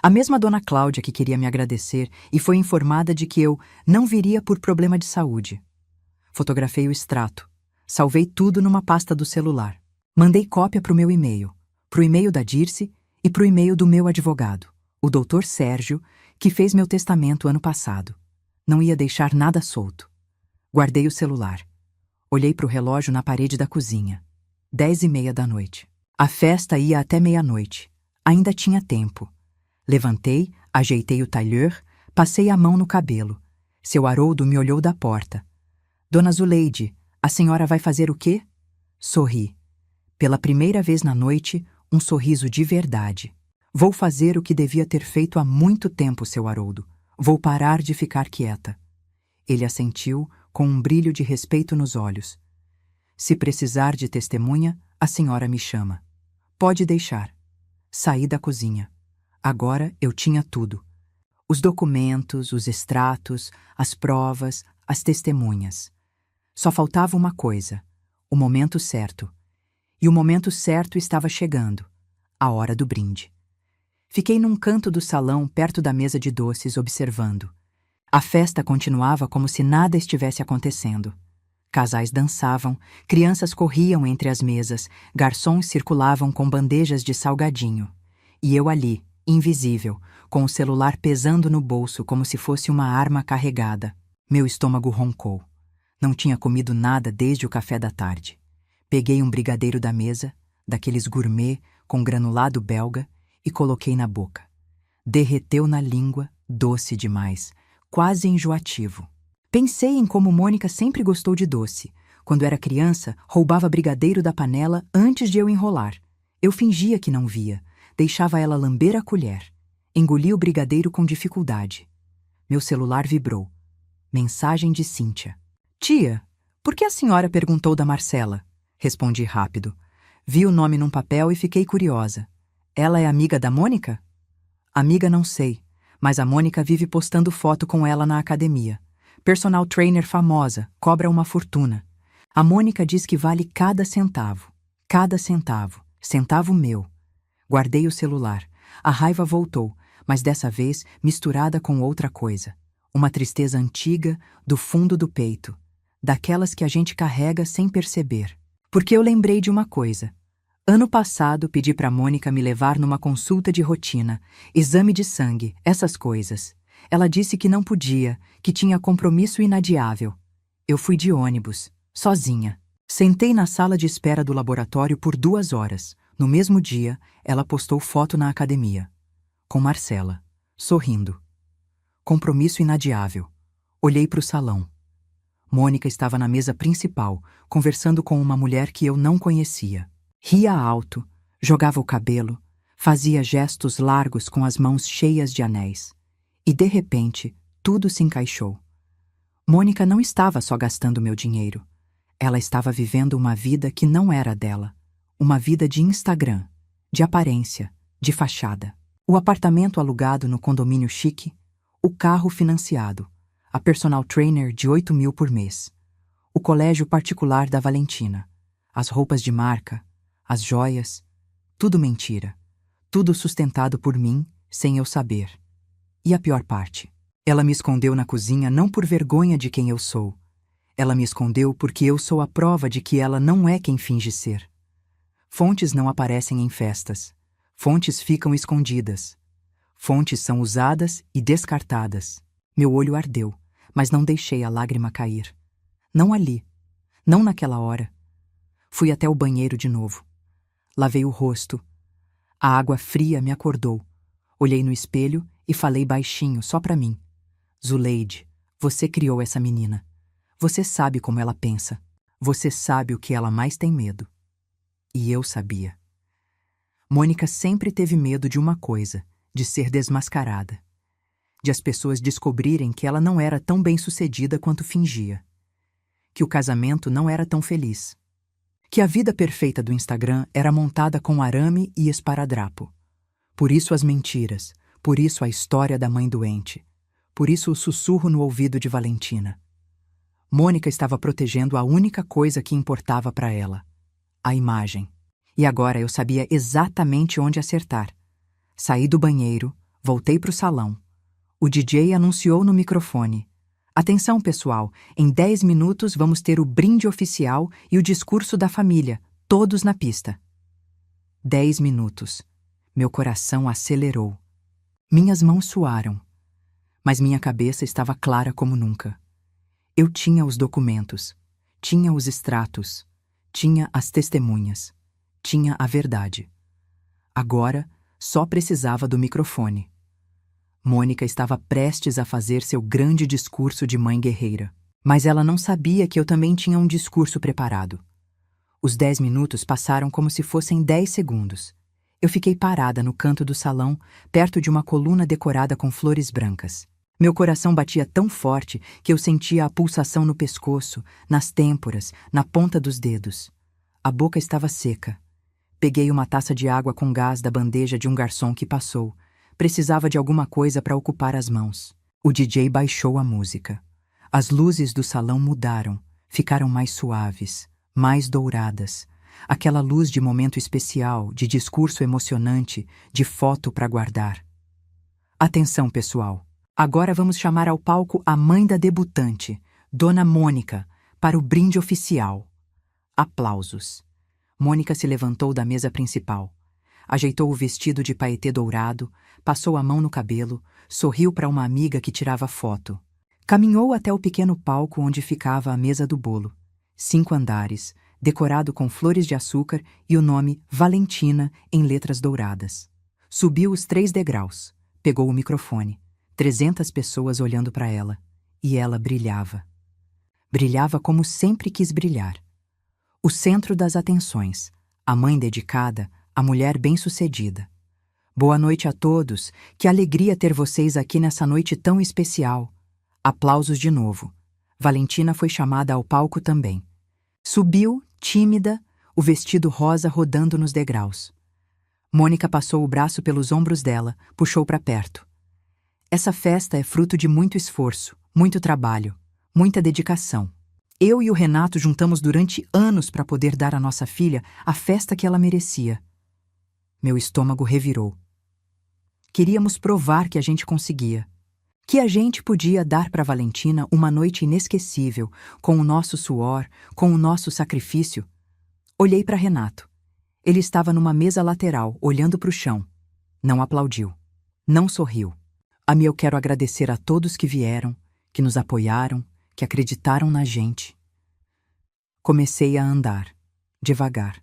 A mesma dona Cláudia que queria me agradecer e foi informada de que eu não viria por problema de saúde. Fotografei o extrato. Salvei tudo numa pasta do celular. Mandei cópia para o meu e-mail, para o e-mail da Dirce e para o e-mail do meu advogado, o Dr. Sérgio, que fez meu testamento ano passado. Não ia deixar nada solto. Guardei o celular. Olhei para o relógio na parede da cozinha. 10h30 da noite. A festa ia até meia-noite. Ainda tinha tempo. Levantei, ajeitei o talher, passei a mão no cabelo. Seu Haroldo me olhou da porta. Dona Zuleide, a senhora vai fazer o quê? Sorri. Pela primeira vez na noite, um sorriso de verdade. Vou fazer o que devia ter feito há muito tempo, seu Haroldo. Vou parar de ficar quieta. Ele assentiu, com um brilho de respeito nos olhos. Se precisar de testemunha, a senhora me chama. Pode deixar. Saí da cozinha. Agora eu tinha tudo. Os documentos, os extratos, as provas, as testemunhas. Só faltava uma coisa: o momento certo. E o momento certo estava chegando, a hora do brinde. Fiquei num canto do salão, perto da mesa de doces, observando. A festa continuava como se nada estivesse acontecendo. Casais dançavam, crianças corriam entre as mesas, garçons circulavam com bandejas de salgadinho. E eu ali, invisível, com o celular pesando no bolso como se fosse uma arma carregada. Meu estômago roncou. Não tinha comido nada desde o café da tarde. Peguei um brigadeiro da mesa, daqueles gourmet com granulado belga, e coloquei na boca. Derreteu na língua, doce demais, quase enjoativo. Pensei em como Mônica sempre gostou de doce. Quando era criança, roubava brigadeiro da panela antes de eu enrolar. Eu fingia que não via, deixava ela lamber a colher. Engoli o brigadeiro com dificuldade. Meu celular vibrou. Mensagem de Cíntia. Tia, por que a senhora perguntou da Marcela? Respondi rápido. Vi o nome num papel e fiquei curiosa. Ela é amiga da Mônica? Amiga não sei, mas a Mônica vive postando foto com ela na academia. Personal trainer famosa, cobra uma fortuna. A Mônica diz que vale cada centavo. Cada centavo. Centavo meu. Guardei o celular. A raiva voltou, mas dessa vez misturada com outra coisa. Uma tristeza antiga, do fundo do peito. Daquelas que a gente carrega sem perceber. Porque eu lembrei de uma coisa. Ano passado, pedi para Mônica me levar numa consulta de rotina, exame de sangue, essas coisas. Ela disse que não podia, que tinha compromisso inadiável. Eu fui de ônibus, sozinha. Sentei na sala de espera do laboratório por 2 horas. No mesmo dia, ela postou foto na academia. Com Marcela, sorrindo. Compromisso inadiável. Olhei para o salão. Mônica estava na mesa principal, conversando com uma mulher que eu não conhecia. Ria alto, jogava o cabelo, fazia gestos largos com as mãos cheias de anéis. E, de repente, tudo se encaixou. Mônica não estava só gastando meu dinheiro. Ela estava vivendo uma vida que não era dela. Uma vida de Instagram, de aparência, de fachada. O apartamento alugado no condomínio chique, o carro financiado, a personal trainer de 8.000 por mês, o colégio particular da Valentina, as roupas de marca, as joias, tudo mentira, tudo sustentado por mim, sem eu saber. E a pior parte, ela me escondeu na cozinha não por vergonha de quem eu sou. Ela me escondeu porque eu sou a prova de que ela não é quem finge ser. Fontes não aparecem em festas. Fontes ficam escondidas. Fontes são usadas e descartadas. Meu olho ardeu, mas não deixei a lágrima cair. Não ali. Não naquela hora. Fui até o banheiro de novo. Lavei o rosto. A água fria me acordou. Olhei no espelho e falei baixinho, só pra mim. Zuleide, você criou essa menina. Você sabe como ela pensa. Você sabe o que ela mais tem medo. E eu sabia. Mônica sempre teve medo de uma coisa, de ser desmascarada. De as pessoas descobrirem que ela não era tão bem-sucedida quanto fingia. Que o casamento não era tão feliz. Que a vida perfeita do Instagram era montada com arame e esparadrapo. Por isso as mentiras, por isso a história da mãe doente, por isso o sussurro no ouvido de Valentina. Mônica estava protegendo a única coisa que importava para ela, a imagem. E agora eu sabia exatamente onde acertar. Saí do banheiro, voltei para o salão. O DJ anunciou no microfone. Atenção, pessoal, em 10 minutos vamos ter o brinde oficial e o discurso da família, todos na pista. 10 minutos. Meu coração acelerou. Minhas mãos suaram, mas minha cabeça estava clara como nunca. Eu tinha os documentos, tinha os extratos, tinha as testemunhas, tinha a verdade. Agora, só precisava do microfone. Mônica estava prestes a fazer seu grande discurso de mãe guerreira, mas ela não sabia que eu também tinha um discurso preparado. Os 10 minutos passaram como se fossem 10 segundos. Eu fiquei parada no canto do salão, perto de uma coluna decorada com flores brancas. Meu coração batia tão forte que eu sentia a pulsação no pescoço, nas têmporas, na ponta dos dedos. A boca estava seca. Peguei uma taça de água com gás da bandeja de um garçom que passou. Precisava de alguma coisa para ocupar as mãos. O DJ baixou a música. As luzes do salão mudaram, ficaram mais suaves, mais douradas. Aquela luz de momento especial, de discurso emocionante, de foto para guardar. Atenção, pessoal. Agora vamos chamar ao palco a mãe da debutante, Dona Mônica, para o brinde oficial. Aplausos. Mônica se levantou da mesa principal. Ajeitou o vestido de paetê dourado, passou a mão no cabelo, sorriu para uma amiga que tirava foto. Caminhou até o pequeno palco onde ficava a mesa do bolo. 5 andares, decorado com flores de açúcar e o nome Valentina em letras douradas. Subiu os 3 degraus, pegou o microfone. 300 pessoas olhando para ela. E ela brilhava. Brilhava como sempre quis brilhar. O centro das atenções, a mãe dedicada, a mulher bem-sucedida. Boa noite a todos, que alegria ter vocês aqui nessa noite tão especial. Aplausos de novo. Valentina foi chamada ao palco também. Subiu, tímida, o vestido rosa rodando nos degraus. Mônica passou o braço pelos ombros dela, puxou para perto. Essa festa é fruto de muito esforço, muito trabalho, muita dedicação. Eu e o Renato juntamos durante anos para poder dar à nossa filha a festa que ela merecia. Meu estômago revirou. Queríamos provar que a gente conseguia. Que a gente podia dar para Valentina uma noite inesquecível, com o nosso suor, com o nosso sacrifício. Olhei para Renato. Ele estava numa mesa lateral, olhando para o chão. Não aplaudiu. Não sorriu. Eu quero agradecer a todos que vieram, que nos apoiaram, que acreditaram na gente. Comecei a andar, devagar.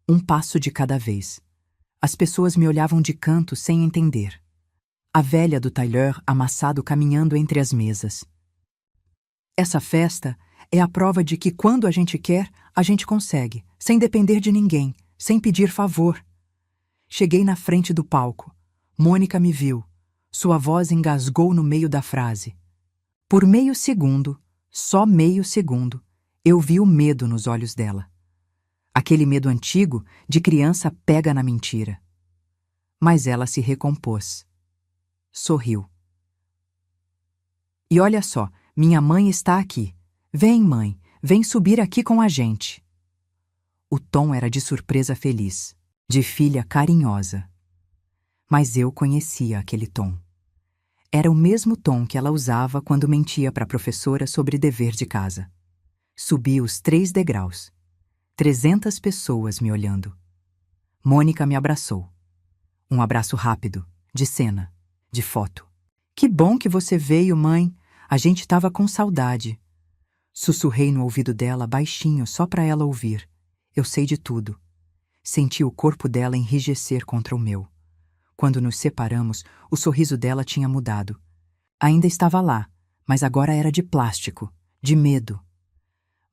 Um passo de cada vez. As pessoas me olhavam de canto sem entender. A velha do tailleur amassado caminhando entre as mesas. Essa festa é a prova de que quando a gente quer, a gente consegue, sem depender de ninguém, sem pedir favor. Cheguei na frente do palco. Mônica me viu. Sua voz engasgou no meio da frase. Por meio segundo, só meio segundo, eu vi o medo nos olhos dela. Aquele medo antigo de criança pega na mentira. Mas ela se recompôs. Sorriu. E olha só, minha mãe está aqui. Vem, mãe, vem subir aqui com a gente. O tom era de surpresa feliz, de filha carinhosa. Mas eu conhecia aquele tom. Era o mesmo tom que ela usava quando mentia para a professora sobre dever de casa. Subi os 3 degraus. 300 pessoas me olhando. Mônica me abraçou. Um abraço rápido, de cena, de foto. Que bom que você veio, mãe. A gente estava com saudade. Sussurrei no ouvido dela baixinho só para ela ouvir. Eu sei de tudo. Senti o corpo dela enrijecer contra o meu. Quando nos separamos, o sorriso dela tinha mudado. Ainda estava lá, mas agora era de plástico, de medo.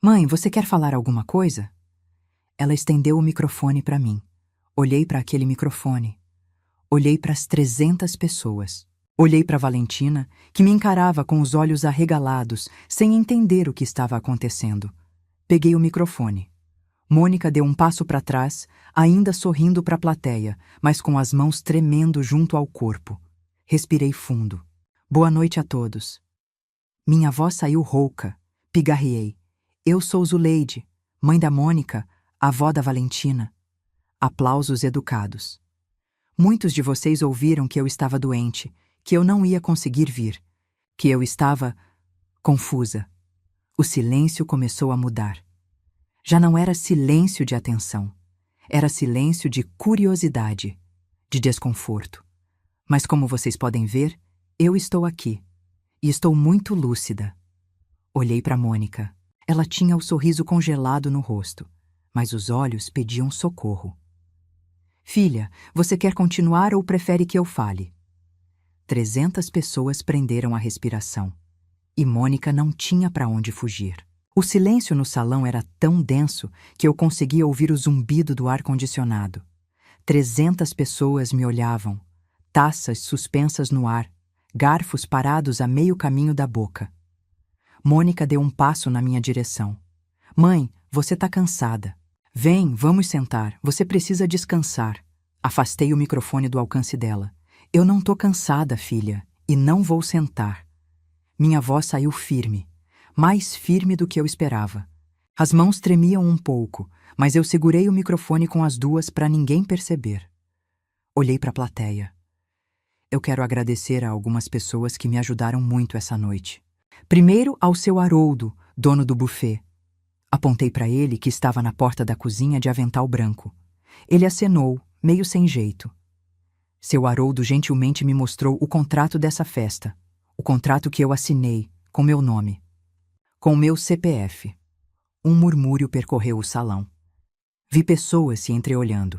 Mãe, você quer falar alguma coisa? Ela estendeu o microfone para mim. Olhei para aquele microfone. Olhei para as 300 pessoas. Olhei para Valentina, que me encarava com os olhos arregalados, sem entender o que estava acontecendo. Peguei o microfone. Mônica deu um passo para trás, ainda sorrindo para a plateia, mas com as mãos tremendo junto ao corpo. Respirei fundo. Boa noite a todos. Minha voz saiu rouca. Pigarreei. Eu sou Zuleide, mãe da Mônica, avó da Valentina. Aplausos educados. Muitos de vocês ouviram que eu estava doente, que eu não ia conseguir vir, que eu estava confusa. O silêncio começou a mudar. Já não era silêncio de atenção. Era silêncio de curiosidade, de desconforto. Mas como vocês podem ver, eu estou aqui. E estou muito lúcida. Olhei para Mônica. Ela tinha o sorriso congelado no rosto, mas os olhos pediam socorro. Filha, você quer continuar ou prefere que eu fale? 300 pessoas prenderam a respiração. E Mônica não tinha para onde fugir. O silêncio no salão era tão denso que eu conseguia ouvir o zumbido do ar-condicionado. 300 pessoas me olhavam, taças suspensas no ar, garfos parados a meio caminho da boca. Mônica deu um passo na minha direção. Mãe, você está cansada. Vem, vamos sentar, você precisa descansar. Afastei o microfone do alcance dela. Eu não tô cansada, filha, e não vou sentar. Minha voz saiu firme, mais firme do que eu esperava. As mãos tremiam um pouco, mas eu segurei o microfone com as duas para ninguém perceber. Olhei para a plateia. Eu quero agradecer a algumas pessoas que me ajudaram muito essa noite. Primeiro ao seu Haroldo, dono do buffet. Apontei para ele, que estava na porta da cozinha de avental branco. Ele acenou, meio sem jeito. Seu Haroldo gentilmente me mostrou o contrato dessa festa, o contrato que eu assinei, com meu nome, com meu CPF. Um murmúrio percorreu o salão. Vi pessoas se entreolhando.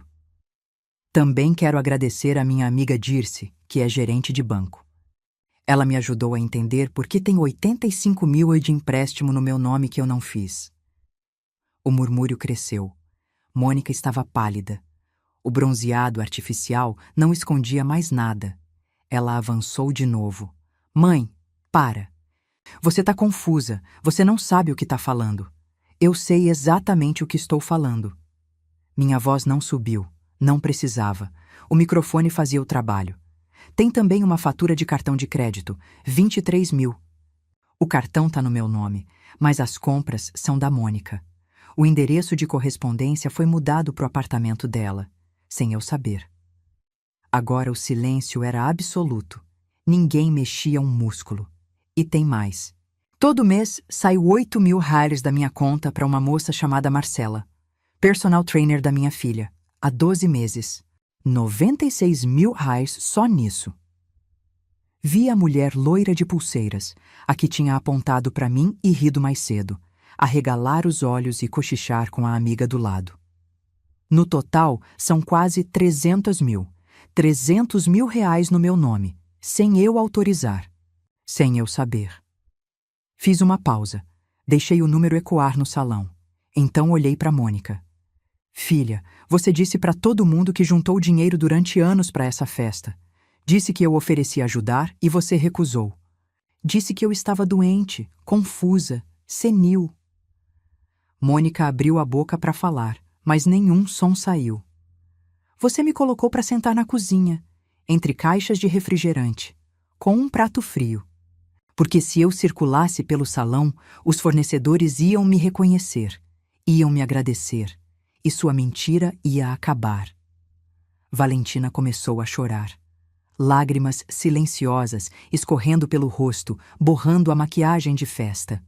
Também quero agradecer a minha amiga Dirce, que é gerente de banco. Ela me ajudou a entender por que tem 85 mil de empréstimo no meu nome que eu não fiz. O murmúrio cresceu. Mônica estava pálida. O bronzeado artificial não escondia mais nada. Ela avançou de novo. Mãe, para. Você está confusa. Você não sabe o que está falando. Eu sei exatamente o que estou falando. Minha voz não subiu. Não precisava. O microfone fazia o trabalho. Tem também uma fatura de cartão de crédito. 23 mil. O cartão está no meu nome, mas as compras são da Mônica. O endereço de correspondência foi mudado para o apartamento dela, sem eu saber. Agora o silêncio era absoluto. Ninguém mexia um músculo. E tem mais. Todo mês saiu 8 mil reais da minha conta para uma moça chamada Marcela, personal trainer da minha filha, há 12 meses. 96 mil reais só nisso. Vi a mulher loira de pulseiras, a que tinha apontado para mim e rido mais cedo, arregalar os olhos e cochichar com a amiga do lado. No total, são quase 300 mil. 300 mil reais no meu nome, sem eu autorizar, sem eu saber. Fiz uma pausa. Deixei o número ecoar no salão. Então olhei para Mônica. Filha, você disse para todo mundo que juntou dinheiro durante anos para essa festa. Disse que eu ofereci ajudar e você recusou. Disse que eu estava doente, confusa, senil. Mônica abriu a boca para falar, mas nenhum som saiu. Você me colocou para sentar na cozinha, entre caixas de refrigerante, com um prato frio. Porque se eu circulasse pelo salão, os fornecedores iam me reconhecer, iam me agradecer, e sua mentira ia acabar. Valentina começou a chorar. Lágrimas silenciosas escorrendo pelo rosto, borrando a maquiagem de festa.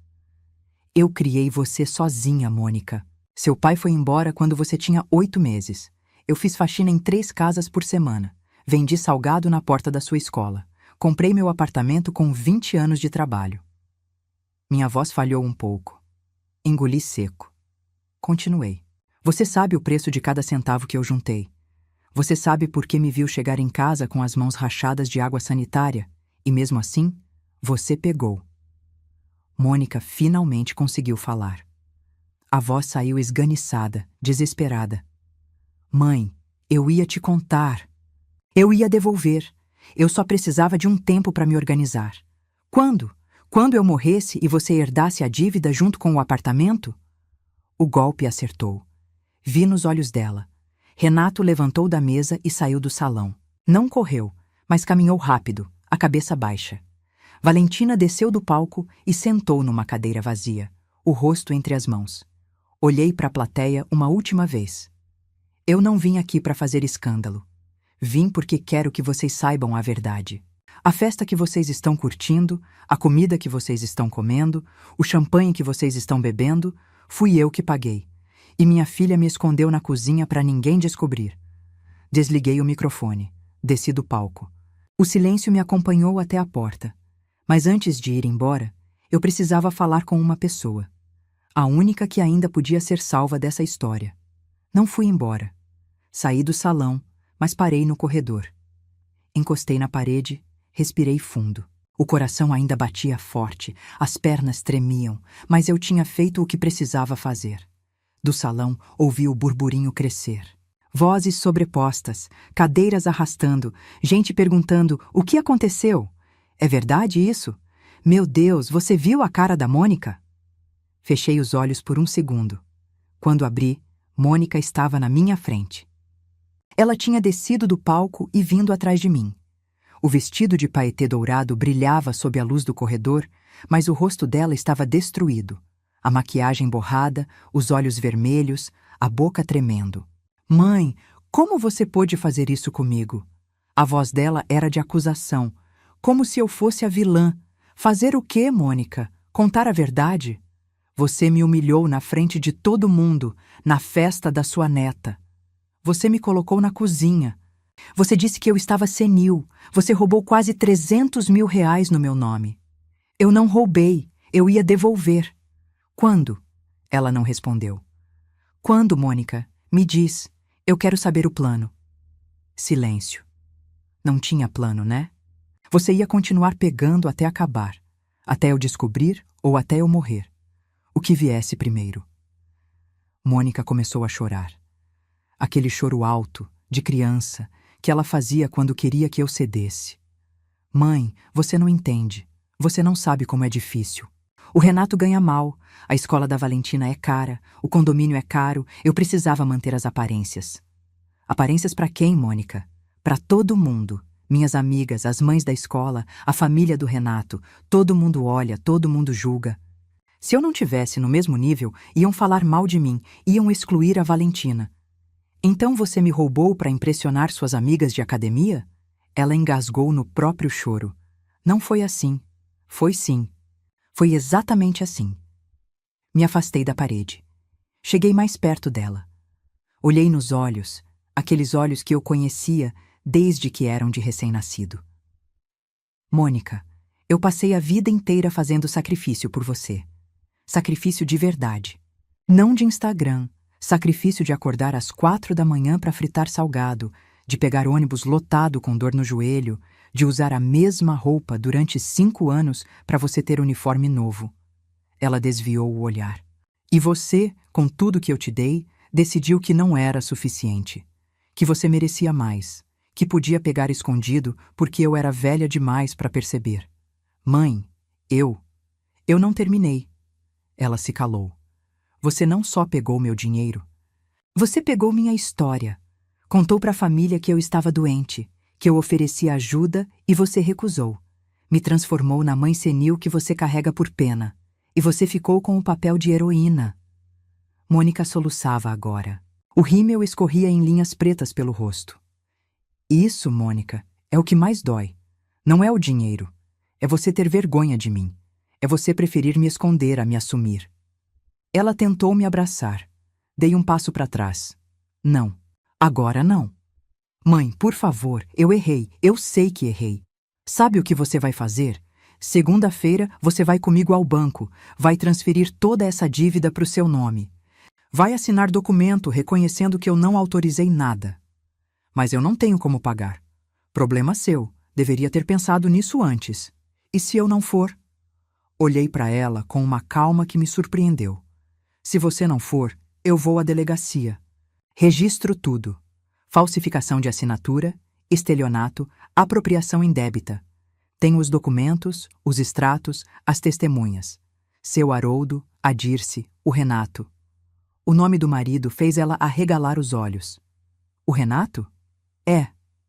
Eu criei você sozinha, Mônica. Seu pai foi embora quando você tinha 8 meses. Eu fiz faxina em 3 casas por semana. Vendi salgado na porta da sua escola. Comprei meu apartamento com 20 anos de trabalho. Minha voz falhou um pouco. Engoli seco. Continuei. Você sabe o preço de cada centavo que eu juntei. Você sabe por que me viu chegar em casa com as mãos rachadas de água sanitária, e mesmo assim, você pegou. Mônica finalmente conseguiu falar. A voz saiu esganiçada, desesperada. Mãe, eu ia te contar. Eu ia devolver. Eu só precisava de um tempo para me organizar. Quando? Quando eu morresse e você herdasse a dívida junto com o apartamento? O golpe acertou. Vi nos olhos dela. Renato levantou da mesa e saiu do salão. Não correu, mas caminhou rápido, a cabeça baixa. Valentina desceu do palco e sentou numa cadeira vazia, o rosto entre as mãos. Olhei para a plateia uma última vez. Eu não vim aqui para fazer escândalo. Vim porque quero que vocês saibam a verdade. A festa que vocês estão curtindo, a comida que vocês estão comendo, o champanhe que vocês estão bebendo, fui eu que paguei. E minha filha me escondeu na cozinha para ninguém descobrir. Desliguei o microfone. Desci do palco. O silêncio me acompanhou até a porta. Mas antes de ir embora, eu precisava falar com uma pessoa. A única que ainda podia ser salva dessa história. Não fui embora. Saí do salão, mas parei no corredor. Encostei na parede, respirei fundo. O coração ainda batia forte, as pernas tremiam, mas eu tinha feito o que precisava fazer. Do salão, ouvi o burburinho crescer. Vozes sobrepostas, cadeiras arrastando, gente perguntando: o que aconteceu? É verdade isso? Meu Deus, você viu a cara da Mônica? Fechei os olhos por um segundo. Quando abri, Mônica estava na minha frente. Ela tinha descido do palco e vindo atrás de mim. O vestido de paetê dourado brilhava sob a luz do corredor, mas o rosto dela estava destruído. A maquiagem borrada, os olhos vermelhos, a boca tremendo. Mãe, como você pôde fazer isso comigo? A voz dela era de acusação, como se eu fosse a vilã. Fazer o quê, Mônica? Contar a verdade? Você me humilhou na frente de todo mundo, na festa da sua neta. Você me colocou na cozinha. Você disse que eu estava senil. Você roubou quase 300 mil reais no meu nome. Eu não roubei, eu ia devolver. Quando? Ela não respondeu. Quando, Mônica? Me diz. Eu quero saber o plano. Silêncio. Não tinha plano, né? Você ia continuar pegando até acabar, até eu descobrir ou até eu morrer. O que viesse primeiro. Mônica começou a chorar. Aquele choro alto, de criança, que ela fazia quando queria que eu cedesse. Mãe, você não entende. Você não sabe como é difícil. O Renato ganha mal, a escola da Valentina é cara, o condomínio é caro, eu precisava manter as aparências. Aparências para quem, Mônica? Para todo mundo. Minhas amigas, as mães da escola, a família do Renato, todo mundo olha, todo mundo julga. Se eu não tivesse no mesmo nível, iam falar mal de mim, iam excluir a Valentina. Então você me roubou para impressionar suas amigas de academia? Ela engasgou no próprio choro. Não foi assim. Foi sim. Foi exatamente assim. Me afastei da parede. Cheguei mais perto dela. Olhei nos olhos, aqueles olhos que eu conhecia desde que eram de recém-nascido. Mônica, eu passei a vida inteira fazendo sacrifício por você. Sacrifício de verdade. Não de Instagram. Sacrifício de acordar às 4 da manhã para fritar salgado, de pegar ônibus lotado com dor no joelho, de usar a mesma roupa durante 5 anos para você ter uniforme novo. Ela desviou o olhar. E você, com tudo que eu te dei, decidiu que não era suficiente. Que você merecia mais. Que podia pegar escondido porque eu era velha demais para perceber. Mãe, eu não terminei. Ela se calou. Você não só pegou meu dinheiro. Você pegou minha história. Contou para a família que eu estava doente, que eu ofereci ajuda e você recusou. Me transformou na mãe senil que você carrega por pena. E você ficou com o papel de heroína. Mônica soluçava agora. O rímel escorria em linhas pretas pelo rosto. Isso, Mônica, é o que mais dói. Não é o dinheiro. É você ter vergonha de mim. É você preferir me esconder a me assumir. Ela tentou me abraçar. Dei um passo para trás. Não. Agora não. Mãe, por favor, eu errei. Eu sei que errei. Sabe o que você vai fazer? Segunda-feira você vai comigo ao banco. Vai transferir toda essa dívida para o seu nome. Vai assinar documento reconhecendo que eu não autorizei nada. Mas eu não tenho como pagar. Problema seu. Deveria ter pensado nisso antes. E se eu não for? Olhei para ela com uma calma que me surpreendeu. Se você não for, eu vou à delegacia. Registro tudo. Falsificação de assinatura, estelionato, apropriação indébita. Tenho os documentos, os extratos, as testemunhas. Seu Haroldo, a Dirce, o Renato. O nome do marido fez ela arregalar os olhos. O Renato? É,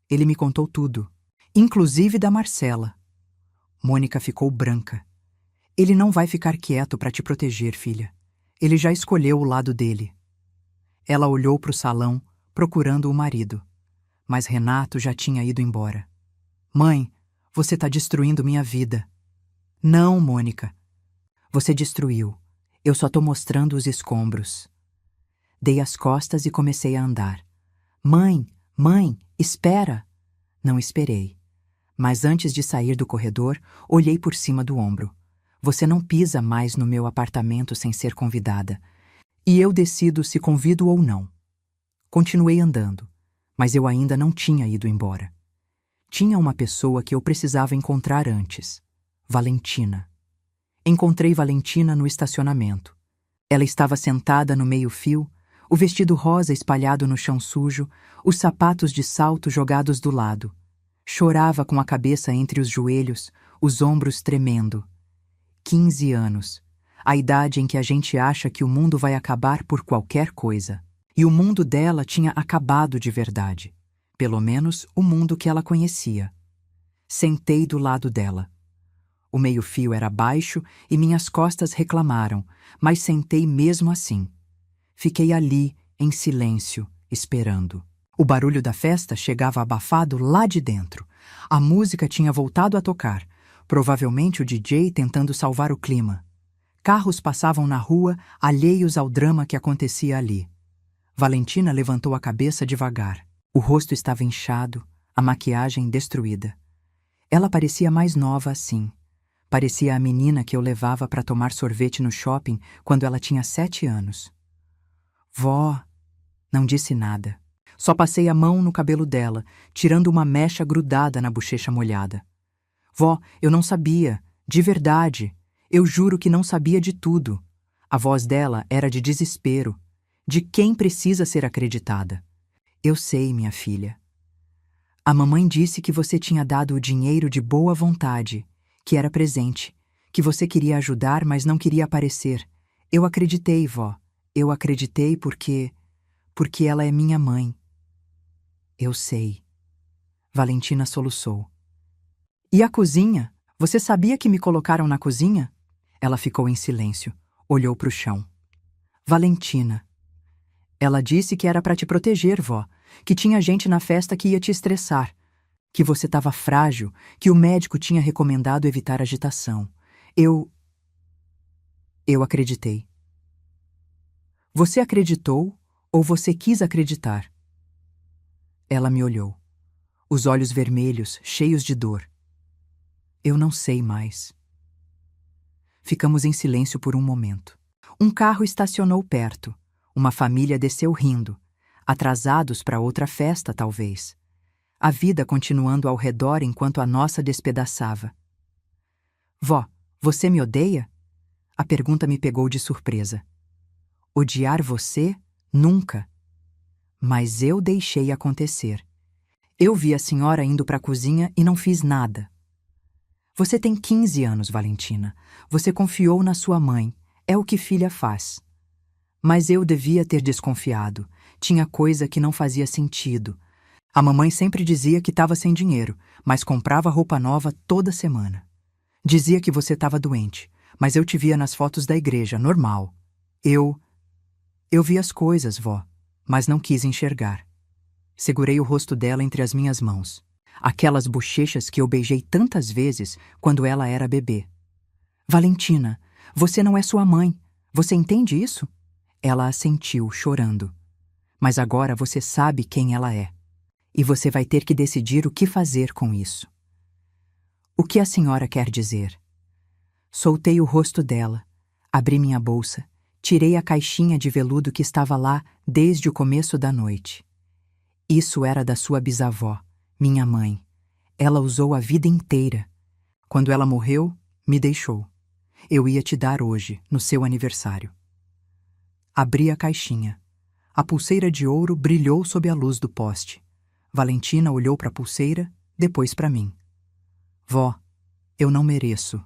ele me contou tudo. Inclusive da Marcela. Mônica ficou branca. Ele não vai ficar quieto para te proteger, filha. Ele já escolheu o lado dele. Ela olhou para o salão, procurando o marido. Mas Renato já tinha ido embora. Mãe, você está destruindo minha vida. Não, Mônica. Você destruiu. Eu só estou mostrando os escombros. Dei as costas e comecei a andar. Mãe, espera! Não esperei. Mas antes de sair do corredor, olhei por cima do ombro. Você não pisa mais no meu apartamento sem ser convidada. E eu decido se convido ou não. Continuei andando, mas eu ainda não tinha ido embora. Tinha uma pessoa que eu precisava encontrar antes. Valentina. Encontrei Valentina no estacionamento. Ela estava sentada no meio-fio, o vestido rosa espalhado no chão sujo, os sapatos de salto jogados do lado. Chorava com a cabeça entre os joelhos, os ombros tremendo. 15 anos. A idade em que a gente acha que o mundo vai acabar por qualquer coisa. E o mundo dela tinha acabado de verdade. Pelo menos o mundo que ela conhecia. Sentei do lado dela. O meio-fio era baixo e minhas costas reclamaram, mas sentei mesmo assim. Fiquei ali, em silêncio, esperando. O barulho da festa chegava abafado lá de dentro. A música tinha voltado a tocar, provavelmente o DJ tentando salvar o clima. Carros passavam na rua, alheios ao drama que acontecia ali. Valentina levantou a cabeça devagar. O rosto estava inchado, a maquiagem destruída. Ela parecia mais nova assim. Parecia a menina que eu levava para tomar sorvete no shopping quando ela tinha 7 anos. Vó, não disse nada. Só passei a mão no cabelo dela, tirando uma mecha grudada na bochecha molhada. Vó, eu não sabia, de verdade. Eu juro que não sabia de tudo. A voz dela era de desespero, de quem precisa ser acreditada. Eu sei, minha filha. A mamãe disse que você tinha dado o dinheiro de boa vontade, que era presente, que você queria ajudar, mas não queria aparecer. Eu acreditei, vó. Eu acreditei porque ela é minha mãe. Eu sei. Valentina soluçou. E a cozinha? Você sabia que me colocaram na cozinha? Ela ficou em silêncio, olhou para o chão. Valentina. Ela disse que era para te proteger, vó, que tinha gente na festa que ia te estressar, que você estava frágil, que o médico tinha recomendado evitar agitação. Eu acreditei. Você acreditou ou você quis acreditar? Ela me olhou, os olhos vermelhos, cheios de dor. Eu não sei mais. Ficamos em silêncio por um momento. Um carro estacionou perto. Uma família desceu rindo, atrasados para outra festa, talvez. A vida continuando ao redor enquanto a nossa despedaçava. Vó, você me odeia? A pergunta me pegou de surpresa. Odiar você? Nunca. Mas eu deixei acontecer. Eu vi a senhora indo para a cozinha e não fiz nada. Você tem 15 anos, Valentina. Você confiou na sua mãe. É o que filha faz. Mas eu devia ter desconfiado. Tinha coisa que não fazia sentido. A mamãe sempre dizia que estava sem dinheiro, mas comprava roupa nova toda semana. Dizia que você estava doente, mas eu te via nas fotos da igreja, normal. Eu vi as coisas, vó, mas não quis enxergar. Segurei o rosto dela entre as minhas mãos. Aquelas bochechas que eu beijei tantas vezes quando ela era bebê. Valentina, você não é sua mãe. Você entende isso? Ela assentiu, chorando. Mas agora você sabe quem ela é. E você vai ter que decidir o que fazer com isso. O que a senhora quer dizer? Soltei o rosto dela, abri minha bolsa, tirei a caixinha de veludo que estava lá desde o começo da noite. Isso era da sua bisavó, minha mãe. Ela usou a vida inteira. Quando ela morreu, me deixou. Eu ia te dar hoje, no seu aniversário. Abri a caixinha. A pulseira de ouro brilhou sob a luz do poste. Valentina olhou para a pulseira, depois para mim. Vó, eu não mereço.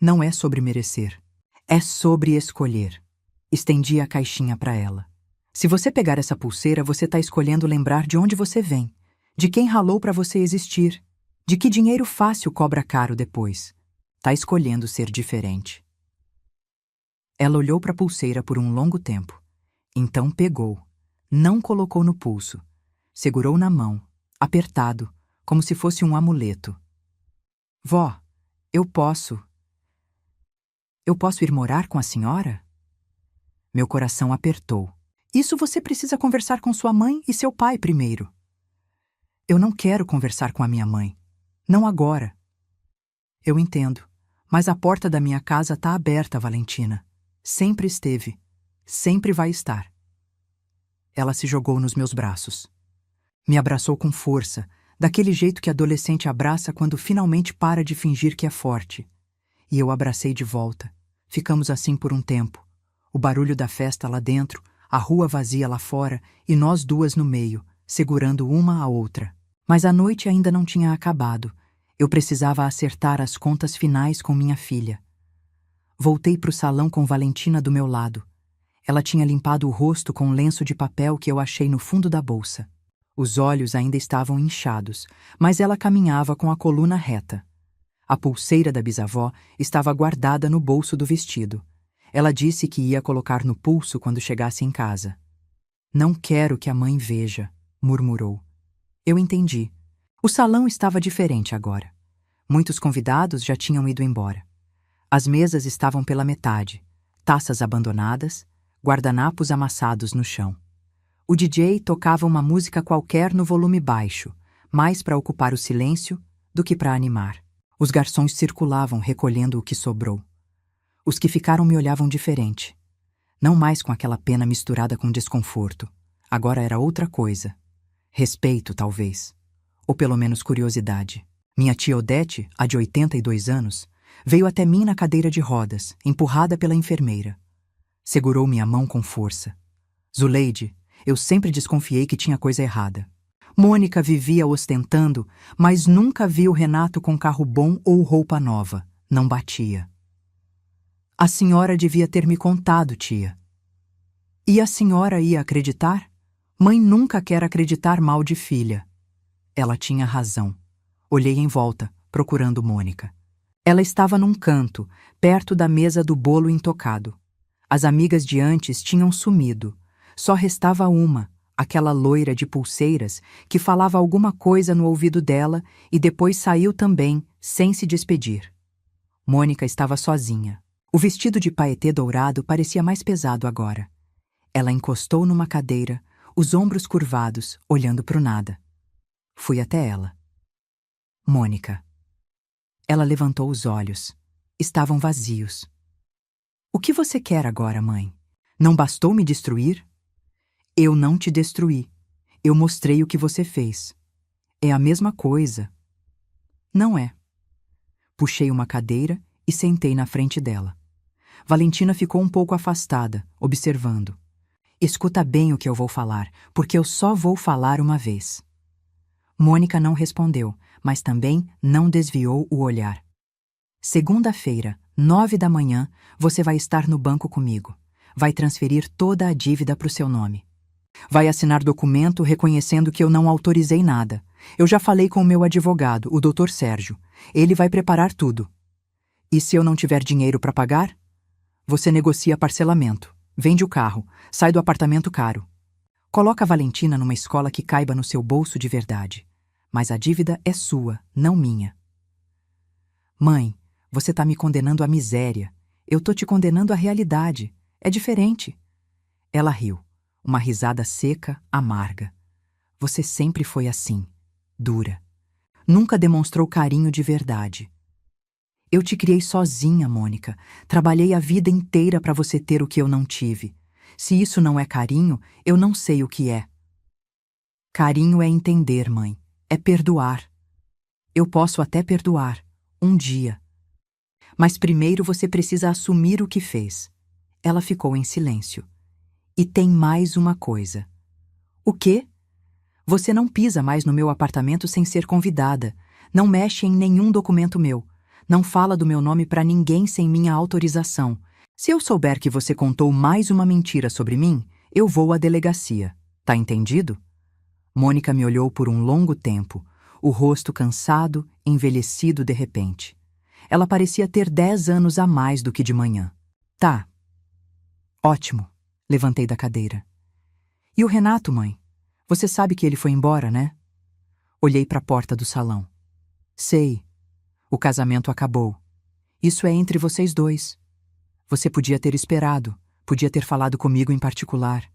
Não é sobre merecer. É sobre escolher. Estendi a caixinha para ela. Se você pegar essa pulseira, você está escolhendo lembrar de onde você vem, de quem ralou para você existir, de que dinheiro fácil cobra caro depois. Está escolhendo ser diferente. Ela olhou para a pulseira por um longo tempo. Então pegou. Não colocou no pulso. Segurou na mão, apertado, como se fosse um amuleto. Vó, eu posso ir morar com a senhora? Meu coração apertou. Isso você precisa conversar com sua mãe e seu pai primeiro. Eu não quero conversar com a minha mãe. Não agora. Eu entendo, mas a porta da minha casa está aberta, Valentina. Sempre esteve. Sempre vai estar. Ela se jogou nos meus braços. Me abraçou com força, daquele jeito que adolescente abraça quando finalmente para de fingir que é forte. E eu abracei de volta. Ficamos assim por um tempo. O barulho da festa lá dentro, a rua vazia lá fora e nós duas no meio, segurando uma a outra. Mas a noite ainda não tinha acabado. Eu precisava acertar as contas finais com minha filha. Voltei para o salão com Valentina do meu lado. Ela tinha limpado o rosto com um lenço de papel que eu achei no fundo da bolsa. Os olhos ainda estavam inchados, mas ela caminhava com a coluna reta. A pulseira da bisavó estava guardada no bolso do vestido. Ela disse que ia colocar no pulso quando chegasse em casa. Não quero que a mãe veja, murmurou. Eu entendi. O salão estava diferente agora. Muitos convidados já tinham ido embora. As mesas estavam pela metade, taças abandonadas, guardanapos amassados no chão. O DJ tocava uma música qualquer no volume baixo, mais para ocupar o silêncio do que para animar. Os garçons circulavam recolhendo o que sobrou. Os que ficaram me olhavam diferente. Não mais com aquela pena misturada com desconforto. Agora era outra coisa. Respeito, talvez. Ou pelo menos curiosidade. Minha tia Odete, a de 82 anos, veio até mim na cadeira de rodas, empurrada pela enfermeira. Segurou minha mão com força. Zuleide, eu sempre desconfiei que tinha coisa errada. Mônica vivia ostentando, mas nunca vi o Renato com carro bom ou roupa nova. Não batia. A senhora devia ter me contado, tia. E a senhora ia acreditar? Mãe nunca quer acreditar mal de filha. Ela tinha razão. Olhei em volta, procurando Mônica. Ela estava num canto, perto da mesa do bolo intocado. As amigas de antes tinham sumido. Só restava uma, aquela loira de pulseiras, que falava alguma coisa no ouvido dela e depois saiu também, sem se despedir. Mônica estava sozinha. O vestido de paetê dourado parecia mais pesado agora. Ela encostou numa cadeira, os ombros curvados, olhando para o nada. Fui até ela. Mônica. Ela levantou os olhos. Estavam vazios. O que você quer agora, mãe? Não bastou me destruir? Eu não te destruí. Eu mostrei o que você fez. É a mesma coisa. Não é. Puxei uma cadeira e sentei na frente dela. Valentina ficou um pouco afastada, observando. Escuta bem o que eu vou falar, porque eu só vou falar uma vez. Mônica não respondeu, mas também não desviou o olhar. Segunda-feira, 9 da manhã, você vai estar no banco comigo. Vai transferir toda a dívida para o seu nome. Vai assinar documento reconhecendo que eu não autorizei nada. Eu já falei com o meu advogado, o Dr. Sérgio. Ele vai preparar tudo. E se eu não tiver dinheiro para pagar? Você negocia parcelamento, vende o carro, sai do apartamento caro. Coloca a Valentina numa escola que caiba no seu bolso de verdade. Mas a dívida é sua, não minha. Mãe, você tá me condenando à miséria. Eu tô te condenando à realidade. É diferente. Ela riu. Uma risada seca, amarga. Você sempre foi assim, dura. Nunca demonstrou carinho de verdade. Eu te criei sozinha, Mônica. Trabalhei a vida inteira para você ter o que eu não tive. Se isso não é carinho, eu não sei o que é. Carinho é entender, mãe. É perdoar. Eu posso até perdoar, um dia. Mas primeiro você precisa assumir o que fez. Ela ficou em silêncio. E tem mais uma coisa. O quê? Você não pisa mais no meu apartamento sem ser convidada. Não mexe em nenhum documento meu. Não fala do meu nome para ninguém sem minha autorização. Se eu souber que você contou mais uma mentira sobre mim, eu vou à delegacia. Tá entendido? Mônica me olhou por um longo tempo, o rosto cansado, envelhecido de repente. Ela parecia ter 10 anos a mais do que de manhã. Tá. Ótimo. Levantei da cadeira. E o Renato, mãe? Você sabe que ele foi embora, né? Olhei para a porta do salão. Sei. O casamento acabou. Isso é entre vocês dois. Você podia ter esperado, podia ter falado comigo em particular.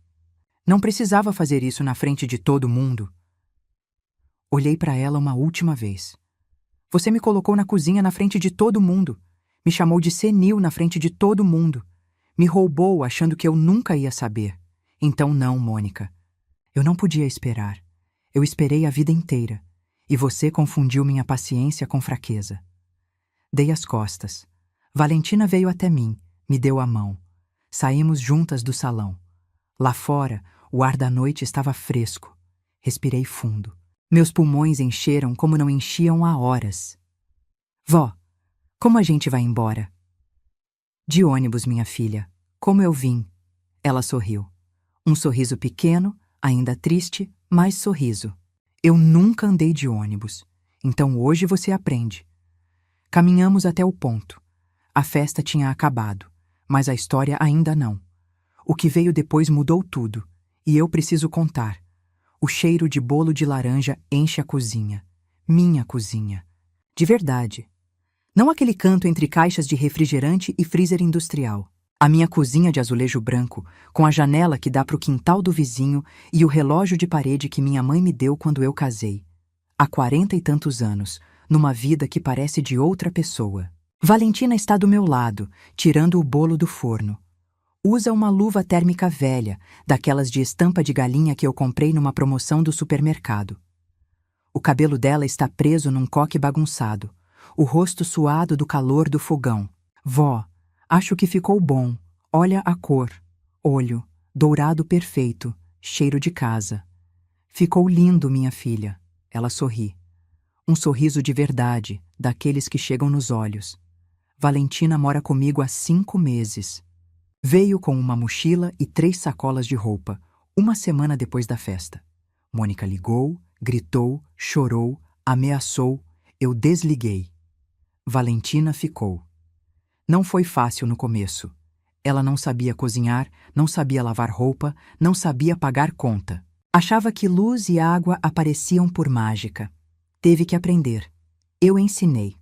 Não precisava fazer isso na frente de todo mundo. Olhei para ela uma última vez. Você me colocou na cozinha na frente de todo mundo. Me chamou de senil na frente de todo mundo. Me roubou achando que eu nunca ia saber. Então não, Mônica. Eu não podia esperar. Eu esperei a vida inteira. E você confundiu minha paciência com fraqueza. Dei as costas. Valentina veio até mim, me deu a mão. Saímos juntas do salão. Lá fora, o ar da noite estava fresco. Respirei fundo. Meus pulmões encheram como não enchiam há horas. Vó, como a gente vai embora? De ônibus, minha filha. Como eu vim. Ela sorriu. Um sorriso pequeno, ainda triste, Mais sorriso. Eu nunca andei de ônibus. Então hoje você aprende. Caminhamos até o ponto. A festa tinha acabado, mas a história ainda não. O que veio depois mudou tudo, e eu preciso contar. O cheiro de bolo de laranja enche a cozinha. Minha cozinha. De verdade. Não aquele canto entre caixas de refrigerante e freezer industrial. A minha cozinha de azulejo branco, com a janela que dá para o quintal do vizinho e o relógio de parede que minha mãe me deu quando eu casei. Há 40 e tantos anos, numa vida que parece de outra pessoa. Valentina está do meu lado, tirando o bolo do forno. Usa uma luva térmica velha, daquelas de estampa de galinha que eu comprei numa promoção do supermercado. O cabelo dela está preso num coque bagunçado, o rosto suado do calor do fogão. Vó, acho que ficou bom. Olha a cor. Olho, dourado perfeito, cheiro de casa. Ficou lindo, minha filha. Ela sorri. Um sorriso de verdade, daqueles que chegam nos olhos. Valentina mora comigo há 5 meses. Veio com uma mochila e 3 sacolas de roupa, uma semana depois da festa. Mônica ligou, gritou, chorou, ameaçou. Eu desliguei. Valentina ficou. Não foi fácil no começo. Ela não sabia cozinhar, não sabia lavar roupa, não sabia pagar conta. Achava que luz e água apareciam por mágica. Teve que aprender. Eu ensinei.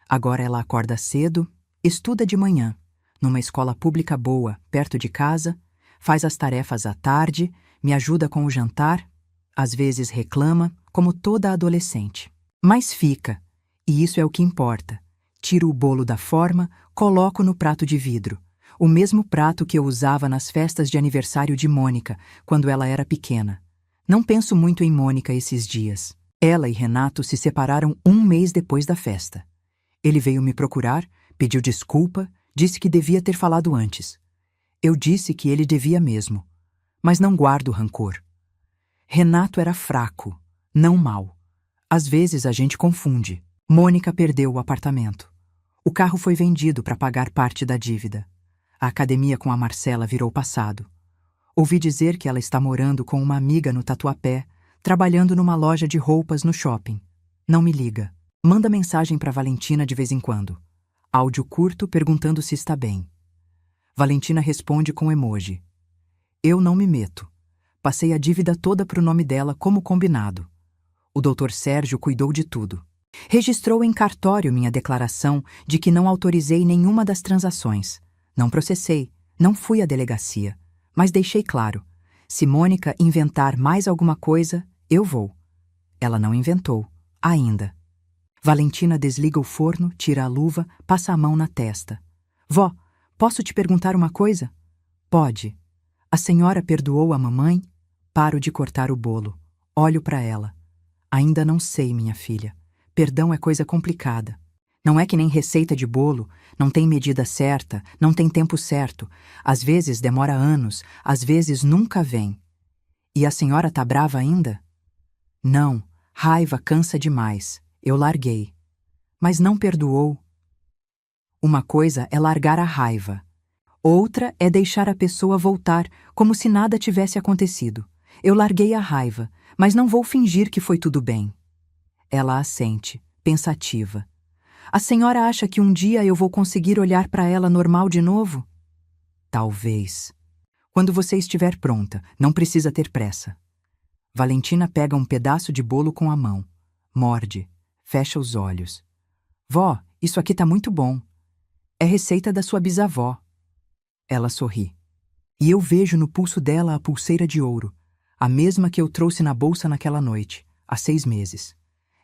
Agora ela acorda cedo, estuda de manhã, numa escola pública boa, perto de casa, faz as tarefas à tarde, me ajuda com o jantar, às vezes reclama, como toda adolescente. Mas fica, e isso é o que importa. Tiro o bolo da forma, coloco no prato de vidro, o mesmo prato que eu usava nas festas de aniversário de Mônica, quando ela era pequena. Não penso muito em Mônica esses dias. Ela e Renato se separaram 1 mês depois da festa. Ele veio me procurar, pediu desculpa, disse que devia ter falado antes. Eu disse que ele devia mesmo, mas não guardo rancor. Renato era fraco, não mau. Às vezes a gente confunde. Mônica perdeu o apartamento. O carro foi vendido para pagar parte da dívida. A academia com a Marcela virou passado. Ouvi dizer que ela está morando com uma amiga no Tatuapé, trabalhando numa loja de roupas no shopping. Não me liga. Manda mensagem para Valentina de vez em quando. Áudio curto perguntando se está bem. Valentina responde com emoji. Eu não me meto. Passei a dívida toda para o nome dela como combinado. O Dr. Sérgio cuidou de tudo. Registrou em cartório minha declaração de que não autorizei nenhuma das transações. Não processei, não fui à delegacia, mas deixei claro. Se Mônica inventar mais alguma coisa, eu vou. Ela não inventou, ainda. Valentina desliga o forno, tira a luva, passa a mão na testa. Vó, posso te perguntar uma coisa? Pode. A senhora perdoou a mamãe? Paro de cortar o bolo. Olho para ela. Ainda não sei, minha filha. Perdão é coisa complicada. Não é que nem receita de bolo, não tem medida certa, não tem tempo certo. Às vezes demora anos, às vezes nunca vem. E a senhora tá brava ainda? Não, raiva cansa demais. Eu larguei. Mas não perdoou. Uma coisa é largar a raiva. Outra é deixar a pessoa voltar, como se nada tivesse acontecido. Eu larguei a raiva, mas não vou fingir que foi tudo bem. Ela assente, pensativa. A senhora acha que um dia eu vou conseguir olhar para ela normal de novo? Talvez. Quando você estiver pronta, não precisa ter pressa. Valentina pega um pedaço de bolo com a mão. Morde. Fecha os olhos. Vó, isso aqui tá muito bom. É receita da sua bisavó. Ela sorri. E eu vejo no pulso dela a pulseira de ouro, a mesma que eu trouxe na bolsa naquela noite, há 6 meses.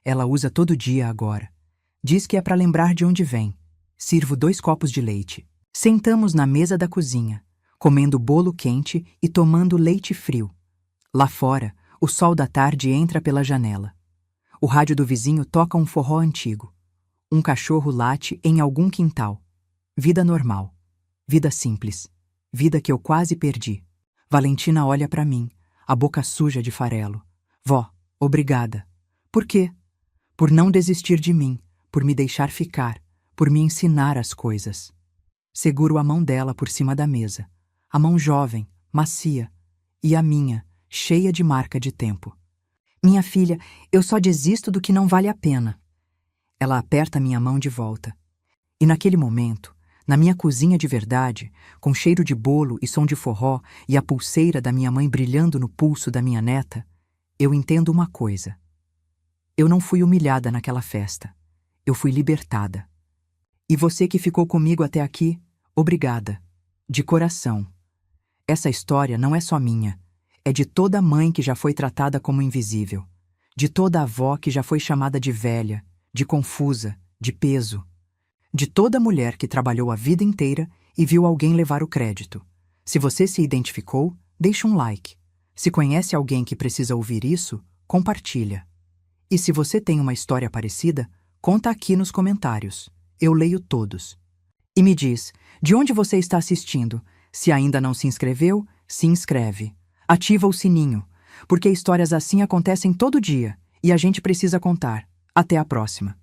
Ela usa todo dia agora. Diz que é para lembrar de onde vem. Sirvo 2 copos de leite. Sentamos na mesa da cozinha, comendo bolo quente e tomando leite frio. Lá fora, o sol da tarde entra pela janela. O rádio do vizinho toca um forró antigo. Um cachorro late em algum quintal. Vida normal. Vida simples. Vida que eu quase perdi. Valentina olha para mim, a boca suja de farelo. Vó, obrigada. Por quê? Por não desistir de mim, por me deixar ficar, por me ensinar as coisas. Seguro a mão dela por cima da mesa. A mão jovem, macia. E a minha, cheia de marca de tempo. Minha filha, eu só desisto do que não vale a pena. Ela aperta minha mão de volta. E naquele momento, na minha cozinha de verdade, com cheiro de bolo e som de forró e a pulseira da minha mãe brilhando no pulso da minha neta, eu entendo uma coisa. Eu não fui humilhada naquela festa. Eu fui libertada. E você que ficou comigo até aqui, obrigada. De coração. Essa história não é só minha. É de toda mãe que já foi tratada como invisível. De toda avó que já foi chamada de velha, de confusa, de peso. De toda mulher que trabalhou a vida inteira e viu alguém levar o crédito. Se você se identificou, deixa um like. Se conhece alguém que precisa ouvir isso, compartilha. E se você tem uma história parecida, conta aqui nos comentários. Eu leio todos. E me diz, de onde você está assistindo? Se ainda não se inscreveu, se inscreve. Ativa o sininho, porque histórias assim acontecem todo dia e a gente precisa contar. Até a próxima.